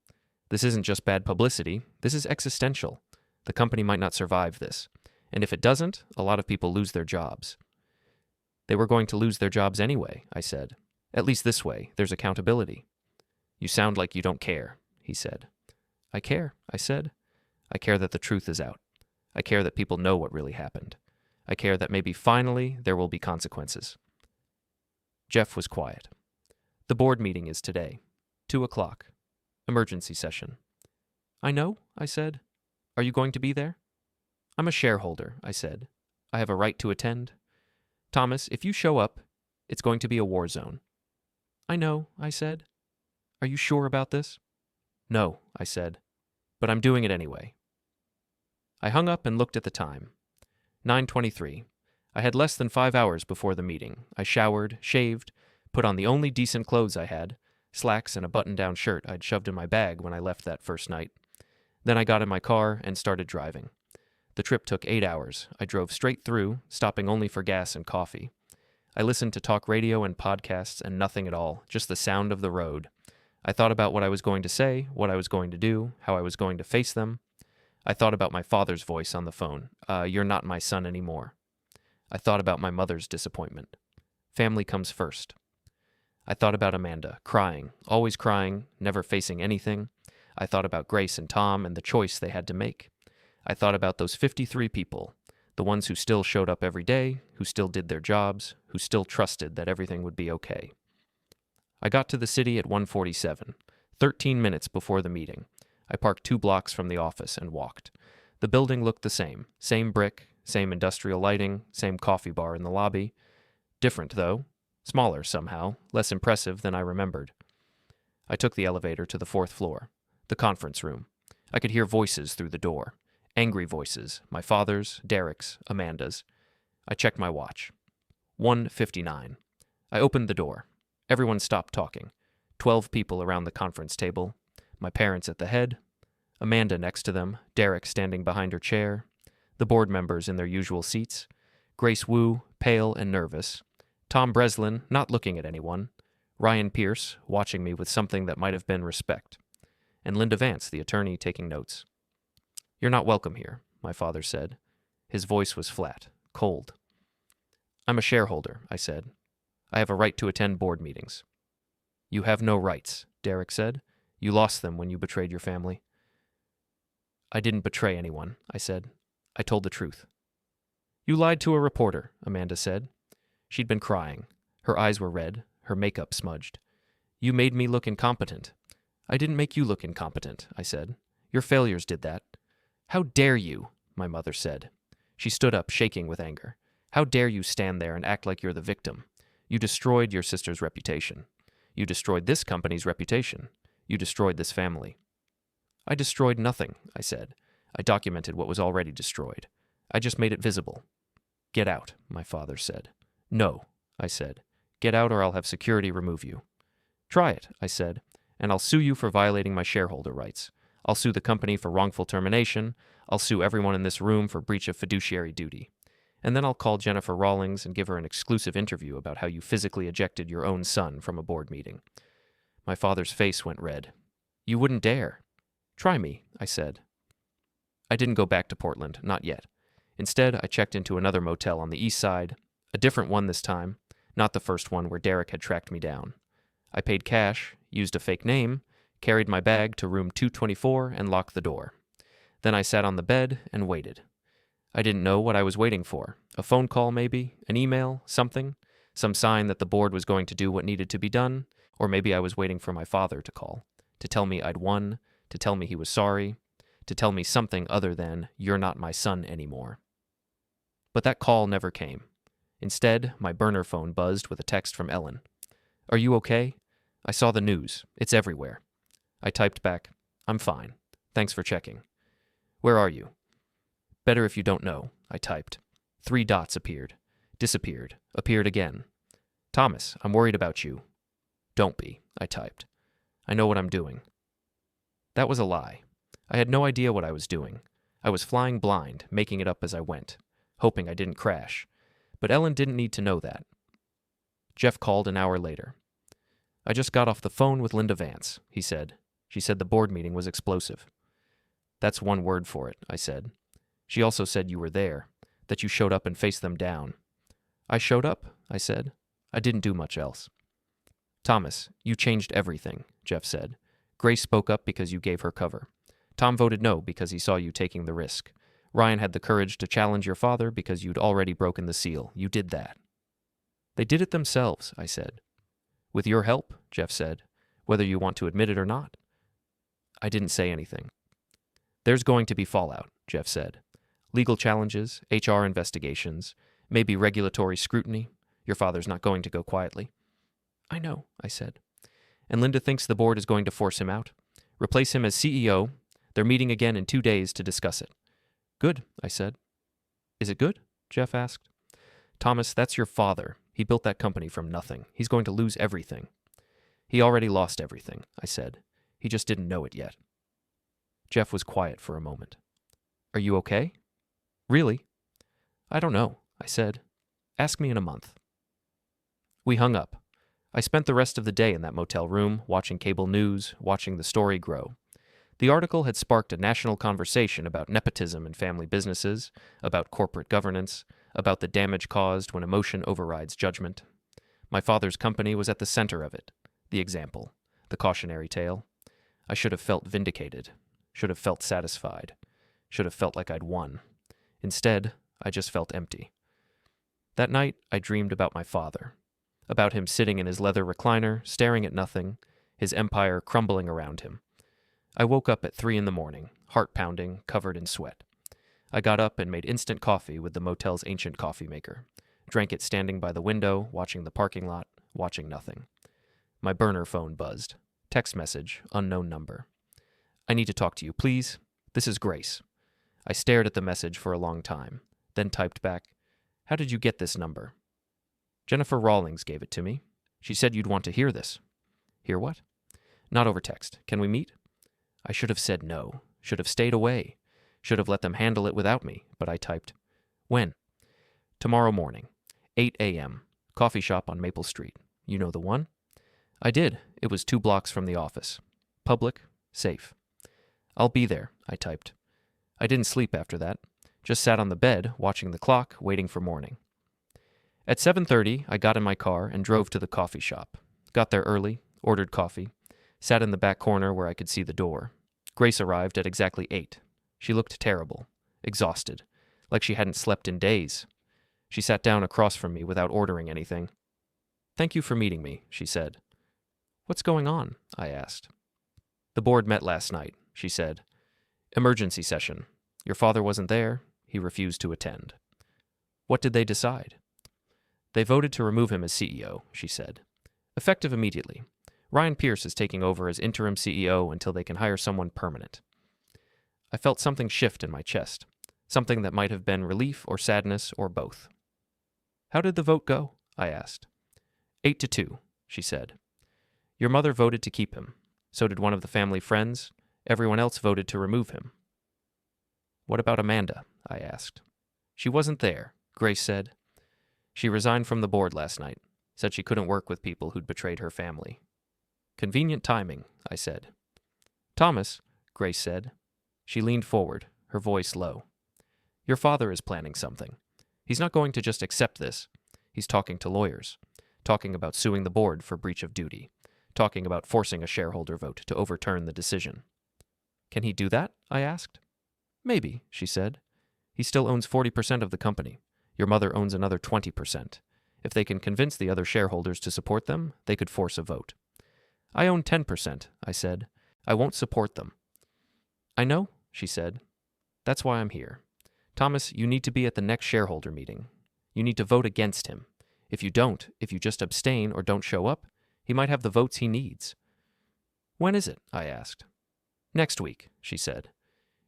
S1: This isn't just bad publicity. This is existential. The company might not survive this. And if it doesn't, a lot of people lose their jobs. They were going to lose their jobs anyway, I said. At least this way, there's accountability. You sound like you don't care, he said. I care, I said. I care that the truth is out. I care that people know what really happened. I care that maybe finally there will be consequences. Jeff was quiet. The board meeting is today, 2:00. Emergency session. I know, I said. Are you going to be there? I'm a shareholder, I said. I have a right to attend. Thomas, if you show up, it's going to be a war zone. I know, I said. Are you sure about this? No, I said. but I'm doing it anyway. I hung up and looked at the time. 9:23. I had less than 5 hours before the meeting. I showered, shaved, put on the only decent clothes I had, slacks and a button-down shirt I'd shoved in my bag when I left that first night. Then I got in my car and started driving. The trip took 8 hours. I drove straight through, stopping only for gas and coffee. I listened to talk radio and podcasts and nothing at all, just the sound of the road. I thought about what I was going to say, what I was going to do, how I was going to face them. I thought about my father's voice on the phone. You're not my son anymore. I thought about my mother's disappointment. Family comes first. I thought about Amanda, crying, always crying, never facing anything. I thought about Grace and Tom and the choice they had to make. I thought about those 53 people, the ones who still showed up every day, who still did their jobs, who still trusted that everything would be okay. I got to the city at 1:47, 13 minutes before the meeting. I parked 2 blocks from the office and walked. The building looked the same brick, same industrial lighting, same coffee bar in the lobby. Different, though. Smaller, somehow, less impressive than I remembered. I took the elevator to the 4th floor, the conference room. I could hear voices through the door. Angry voices, my father's, Derek's, Amanda's. I checked my watch. 1:59. I opened the door. Everyone stopped talking. 12 people around the conference table. My parents at the head. Amanda next to them. Derek standing behind her chair. The board members in their usual seats. Grace Wu, pale and nervous. Tom Breslin, not looking at anyone. Ryan Pierce, watching me with something that might have been respect. And Linda Vance, the attorney, taking notes. "You're not welcome here," my father said. His voice was flat, cold. "I'm a shareholder," I said. "I have a right to attend board meetings." "You have no rights," Derek said. "You lost them when you betrayed your family." "I didn't betray anyone," I said. "I told the truth." "You lied to a reporter," Amanda said. She'd been crying. Her eyes were red, her makeup smudged. "You made me look incompetent." "I didn't make you look incompetent," I said. "Your failures did that." "How dare you?" my mother said. She stood up, shaking with anger. "How dare you stand there and act like you're the victim? You destroyed your sister's reputation. You destroyed this company's reputation. You destroyed this family." "I destroyed nothing," I said. "I documented what was already destroyed. I just made it visible." "Get out," my father said. "No," I said. "Get out or I'll have security remove you." "Try it," I said, "and I'll sue you for violating my shareholder rights. I'll sue the company for wrongful termination. I'll sue everyone in this room for breach of fiduciary duty. And then I'll call Jennifer Rawlings and give her an exclusive interview about how you physically ejected your own son from a board meeting." My father's face went red. "You wouldn't dare." "Try me," I said. I didn't go back to Portland, not yet. Instead, I checked into another motel on the east side, a different one this time, not the first one where Derek had tracked me down. I paid cash, used a fake name, carried my bag to room 224 and locked the door. Then I sat on the bed and waited. I didn't know what I was waiting for. A phone call, maybe? An email? Something? Some sign that the board was going to do what needed to be done? Or maybe I was waiting for my father to call, to tell me I'd won, to tell me he was sorry, to tell me something other than, "You're not my son anymore." But that call never came. Instead, my burner phone buzzed with a text from Ellen. "Are you okay? I saw the news. It's everywhere." I typed back, "I'm fine. Thanks for checking." "Where are you?" "Better if you don't know," I typed. 3 dots appeared. Disappeared. Appeared again. "Thomas, I'm worried about you." "Don't be," I typed. "I know what I'm doing." That was a lie. I had no idea what I was doing. I was flying blind, making it up as I went, hoping I didn't crash. But Ellen didn't need to know that. Jeff called an hour later. "I just got off the phone with Linda Vance," he said. "She said the board meeting was explosive." "That's one word for it," I said. "She also said you were there, that you showed up and faced them down." "I showed up," I said. "I didn't do much else." "Thomas, you changed everything," Jeff said. "Grace spoke up because you gave her cover. Tom voted no because he saw you taking the risk. Ryan had the courage to challenge your father because you'd already broken the seal. You did that." "They did it themselves," I said. "With your help," Jeff said, "whether you want to admit it or not." I didn't say anything. "There's going to be fallout," Jeff said. "Legal challenges, HR investigations, maybe regulatory scrutiny. Your father's not going to go quietly." "I know," I said. "And Linda thinks the board is going to force him out, replace him as CEO. They're meeting again in 2 days to discuss it. Good, I said. Is it good? Jeff asked. Thomas, that's your father. He built that company from nothing. He's going to lose everything. He already lost everything, I said. He just didn't know it yet. Jeff was quiet for a moment. Are you okay? Really? I don't know, I said. Ask me in a month. We hung up. I spent the rest of the day in that motel room, watching cable news, watching the story grow. The article had sparked a national conversation about nepotism in family businesses, about corporate governance, about the damage caused when emotion overrides judgment. My father's company was at the center of it. The example, the cautionary tale. I should have felt vindicated, should have felt satisfied, should have felt like I'd won. Instead, I just felt empty. That night, I dreamed about my father, about him sitting in his leather recliner, staring at nothing, his empire crumbling around him. I woke up at 3 a.m, heart pounding, covered in sweat. I got up and made instant coffee with the motel's ancient coffee maker, drank it standing by the window, watching the parking lot, watching nothing. My burner phone buzzed. Text message, unknown number. I need to talk to you, please. This is Grace. I stared at the message for a long time, then typed back, How did you get this number? Jennifer Rawlings gave it to me. She said you'd want to hear this. Hear what? Not over text. Can we meet? I should have said no, should have stayed away, should have let them handle it without me, but I typed, When? Tomorrow morning, 8 a.m., coffee shop on Maple Street. You know the one? I did. It was 2 blocks from the office. Public, safe. I'll be there, I typed. I didn't sleep after that. Just sat on the bed, watching the clock, waiting for morning. At 7:30, I got in my car and drove to the coffee shop. Got there early, ordered coffee, sat in the back corner where I could see the door. Grace arrived at exactly 8. She looked terrible, exhausted, like she hadn't slept in days. She sat down across from me without ordering anything. Thank you for meeting me, she said. What's going on? I asked. The board met last night, she said. Emergency session. Your father wasn't there. He refused to attend. What did they decide? They voted to remove him as CEO, she said. Effective immediately. Ryan Pierce is taking over as interim CEO until they can hire someone permanent. I felt something shift in my chest, something that might have been relief or sadness or both. How did the vote go? I asked. 8-2, she said. Your mother voted to keep him. So did one of the family friends. Everyone else voted to remove him. What about Amanda? I asked. She wasn't there, Grace said. She resigned from the board last night, said she couldn't work with people who'd betrayed her family. Convenient timing, I said. Thomas, Grace said. She leaned forward, her voice low. Your father is planning something. He's not going to just accept this. He's talking to lawyers, talking about suing the board for breach of duty, talking about forcing a shareholder vote to overturn the decision. Can he do that? I asked. Maybe, she said. He still owns 40% of the company. Your mother owns another 20%. If they can convince the other shareholders to support them, they could force a vote. I own 10%, I said. I won't support them. I know, she said. That's why I'm here. Thomas, you need to be at the next shareholder meeting. You need to vote against him. If you don't, if you just abstain or don't show up, he might have the votes he needs. When is it? I asked. Next week, she said.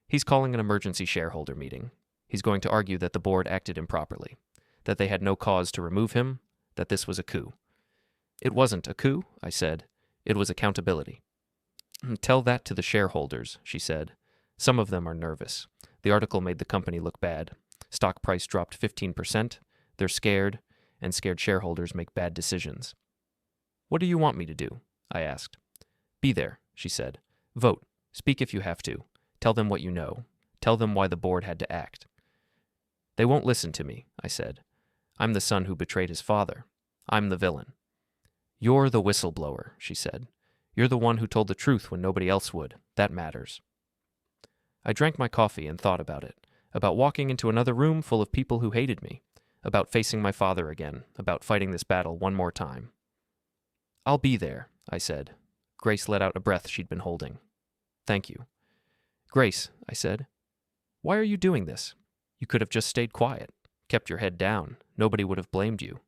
S1: He's calling an emergency shareholder meeting. He's going to argue that the board acted improperly, that they had no cause to remove him, that this was a coup. It wasn't a coup, I said. It was accountability. Tell that to the shareholders, she said. Some of them are nervous. The article made the company look bad. Stock price dropped 15%. They're scared, and scared shareholders make bad decisions. What do you want me to do? I asked. Be there, she said. Vote. Speak if you have to. Tell them what you know. Tell them why the board had to act. They won't listen to me, I said. I'm the son who betrayed his father. I'm the villain. You're the whistleblower, she said. You're the one who told the truth when nobody else would. That matters. I drank my coffee and thought about it, about walking into another room full of people who hated me, about facing my father again, about fighting this battle one more time. I'll be there, I said. Grace let out a breath she'd been holding. Thank you. Grace, I said, why are you doing this? You could have just stayed quiet, kept your head down. Nobody would have blamed you.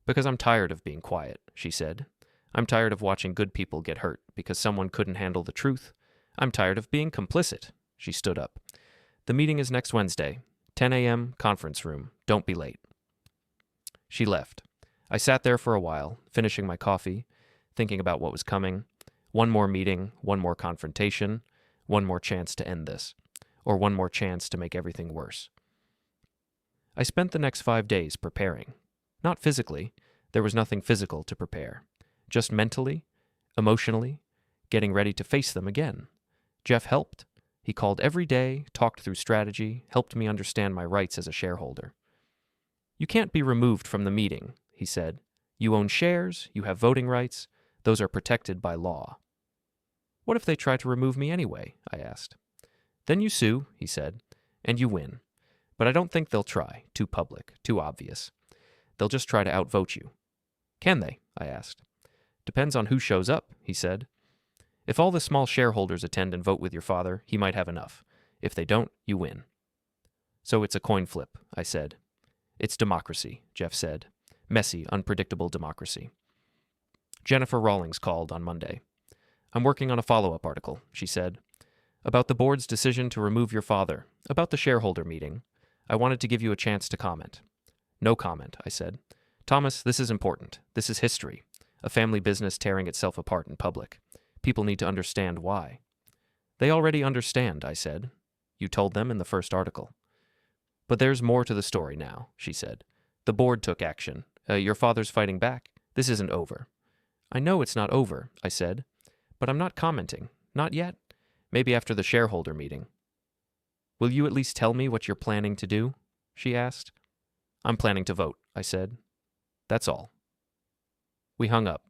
S1: Because I'm tired of being quiet, she said. I'm tired of watching good people get hurt because someone couldn't handle the truth. I'm tired of being complicit. She stood up. The meeting is next Wednesday, 10 a.m., conference room. Don't be late. She left. I sat there for a while, finishing my coffee, thinking about what was coming. One more meeting, one more confrontation, one more chance to end this, or one more chance to make everything worse. I spent the next 5 days preparing. Not physically. There was nothing physical to prepare. Just mentally, emotionally, getting ready to face them again. Jeff helped. He called every day, talked through strategy, helped me understand my rights as a shareholder. You can't be removed from the meeting, he said. You own shares, you have voting rights, those are protected by law. What if they try to remove me anyway? I asked. Then you sue, he said, and you win. But I don't think they'll try. Too public, too obvious. They'll just try to outvote you. Can they? I asked. Depends on who shows up, he said. If all the small shareholders attend and vote with your father, he might have enough. If they don't, you win. So it's a coin flip, I said. It's democracy, Jeff said. Messy, unpredictable democracy. Jennifer Rawlings called on Monday. I'm working on a follow-up article, she said. About the board's decision to remove your father. About the shareholder meeting. I wanted to give you a chance to comment. No comment, I said. Thomas, this is important. This is history. A family business tearing itself apart in public. People need to understand why. They already understand, I said. You told them in the first article. But there's more to the story now, she said. The board took action. Your father's fighting back. This isn't over. I know it's not over, I said. But I'm not commenting. Not yet. Maybe after the shareholder meeting. Will you at least tell me what you're planning to do? She asked. I'm planning to vote, I said. That's all. We hung up.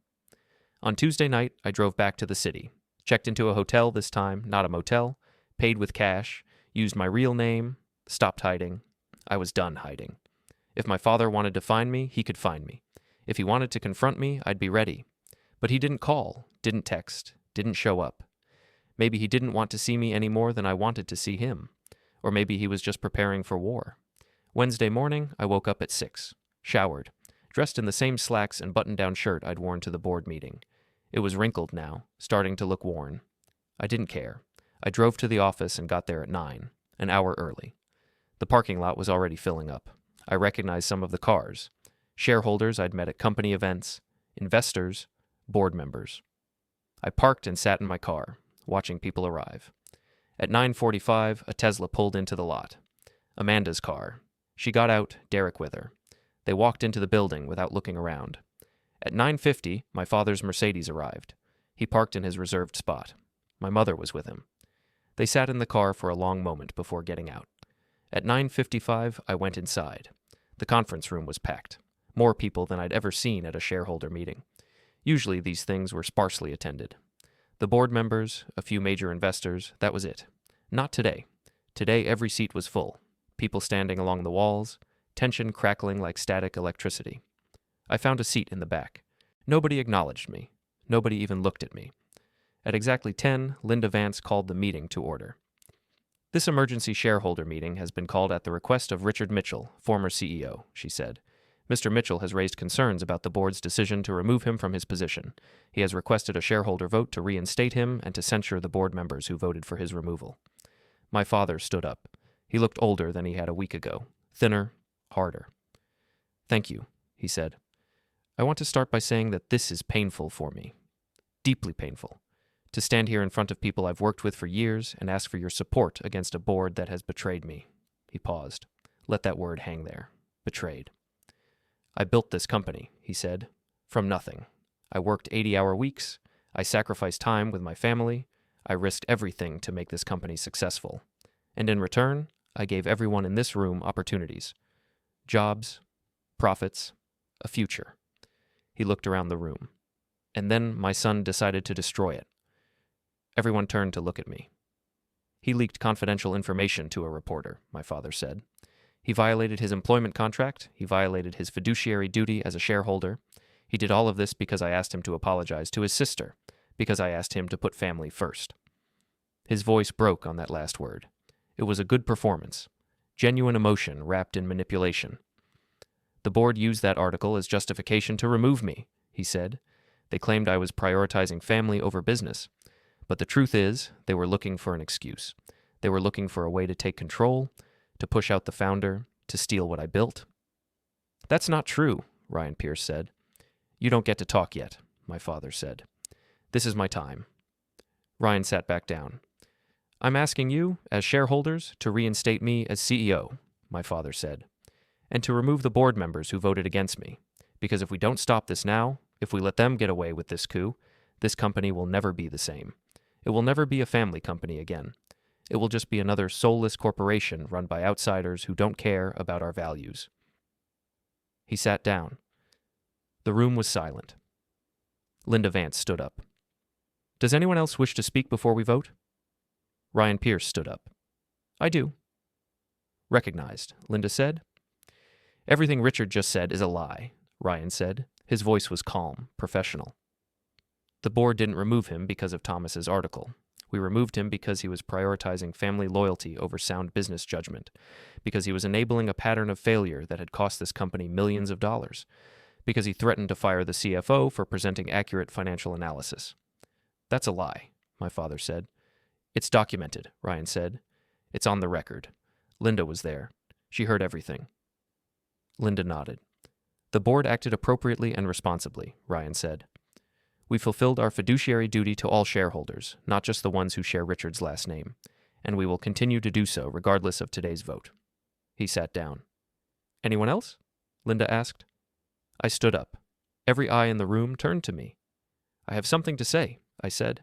S1: On Tuesday night, I drove back to the city. Checked into a hotel this time, not a motel. Paid with cash. Used my real name. Stopped hiding. I was done hiding. If my father wanted to find me, he could find me. If he wanted to confront me, I'd be ready. But he didn't call, didn't text, didn't show up. Maybe he didn't want to see me any more than I wanted to see him. Or maybe he was just preparing for war. Wednesday morning, I woke up at 6, showered, dressed in the same slacks and button-down shirt I'd worn to the board meeting. It was wrinkled now, starting to look worn. I didn't care. I drove to the office and got there at 9, an hour early. The parking lot was already filling up. I recognized some of the cars. Shareholders I'd met at company events, investors, board members. I parked and sat in my car, watching people arrive. At 9:45, a Tesla pulled into the lot. Amanda's car. She got out, Derek with her. They walked into the building without looking around. At 9:50, my father's Mercedes arrived. He parked in his reserved spot. My mother was with him. They sat in the car for a long moment before getting out. At 9:55, I went inside. The conference room was packed. More people than I'd ever seen at a shareholder meeting. Usually these things were sparsely attended. The board members, a few major investors, that was it. Not today. Today every seat was full. People standing along the walls, tension crackling like static electricity. I found a seat in the back. Nobody acknowledged me. Nobody even looked at me. At exactly 10, Linda Vance called the meeting to order. This emergency shareholder meeting has been called at the request of Richard Mitchell, former CEO, she said. Mr. Mitchell has raised concerns about the board's decision to remove him from his position. He has requested a shareholder vote to reinstate him and to censure the board members who voted for his removal. My father stood up. He looked older than he had a week ago, thinner, harder. Thank you, he said. I want to start by saying that this is painful for me. Deeply painful. To stand here in front of people I've worked with for years and ask for your support against a board that has betrayed me. He paused. Let that word hang there. Betrayed. I built this company, he said, from nothing. I worked 80-hour weeks. I sacrificed time with my family. I risked everything to make this company successful. And in return, I gave everyone in this room opportunities. Jobs, profits, a future. He looked around the room. And then my son decided to destroy it. Everyone turned to look at me. He leaked confidential information to a reporter, my father said. He violated his employment contract. He violated his fiduciary duty as a shareholder. He did all of this because I asked him to apologize to his sister, because I asked him to put family first. His voice broke on that last word. It was a good performance. Genuine emotion wrapped in manipulation. The board used that article as justification to remove me, he said. They claimed I was prioritizing family over business. But the truth is, they were looking for an excuse. They were looking for a way to take control, to push out the founder, to steal what I built. That's not true, Ryan Pierce said. You don't get to talk yet, my father said. This is my time. Ryan sat back down. I'm asking you, as shareholders, to reinstate me as CEO, my father said, and to remove the board members who voted against me, because if we don't stop this now, if we let them get away with this coup, this company will never be the same. It will never be a family company again. It will just be another soulless corporation run by outsiders who don't care about our values. He sat down. The room was silent. Linda Vance stood up. Does anyone else wish to speak before we vote? Ryan Pierce stood up. I do. Recognized, Linda said. Everything Richard just said is a lie, Ryan said. His voice was calm, professional. The board didn't remove him because of Thomas's article. We removed him because he was prioritizing family loyalty over sound business judgment, because he was enabling a pattern of failure that had cost this company millions of dollars, because he threatened to fire the CFO for presenting accurate financial analysis. That's a lie, my father said. It's documented, Ryan said. It's on the record. Linda was there. She heard everything. Linda nodded. The board acted appropriately and responsibly, Ryan said. We fulfilled our fiduciary duty to all shareholders, not just the ones who share Richard's last name, and we will continue to do so regardless of today's vote. He sat down. Anyone else? Linda asked. I stood up. Every eye in the room turned to me. I have something to say, I said.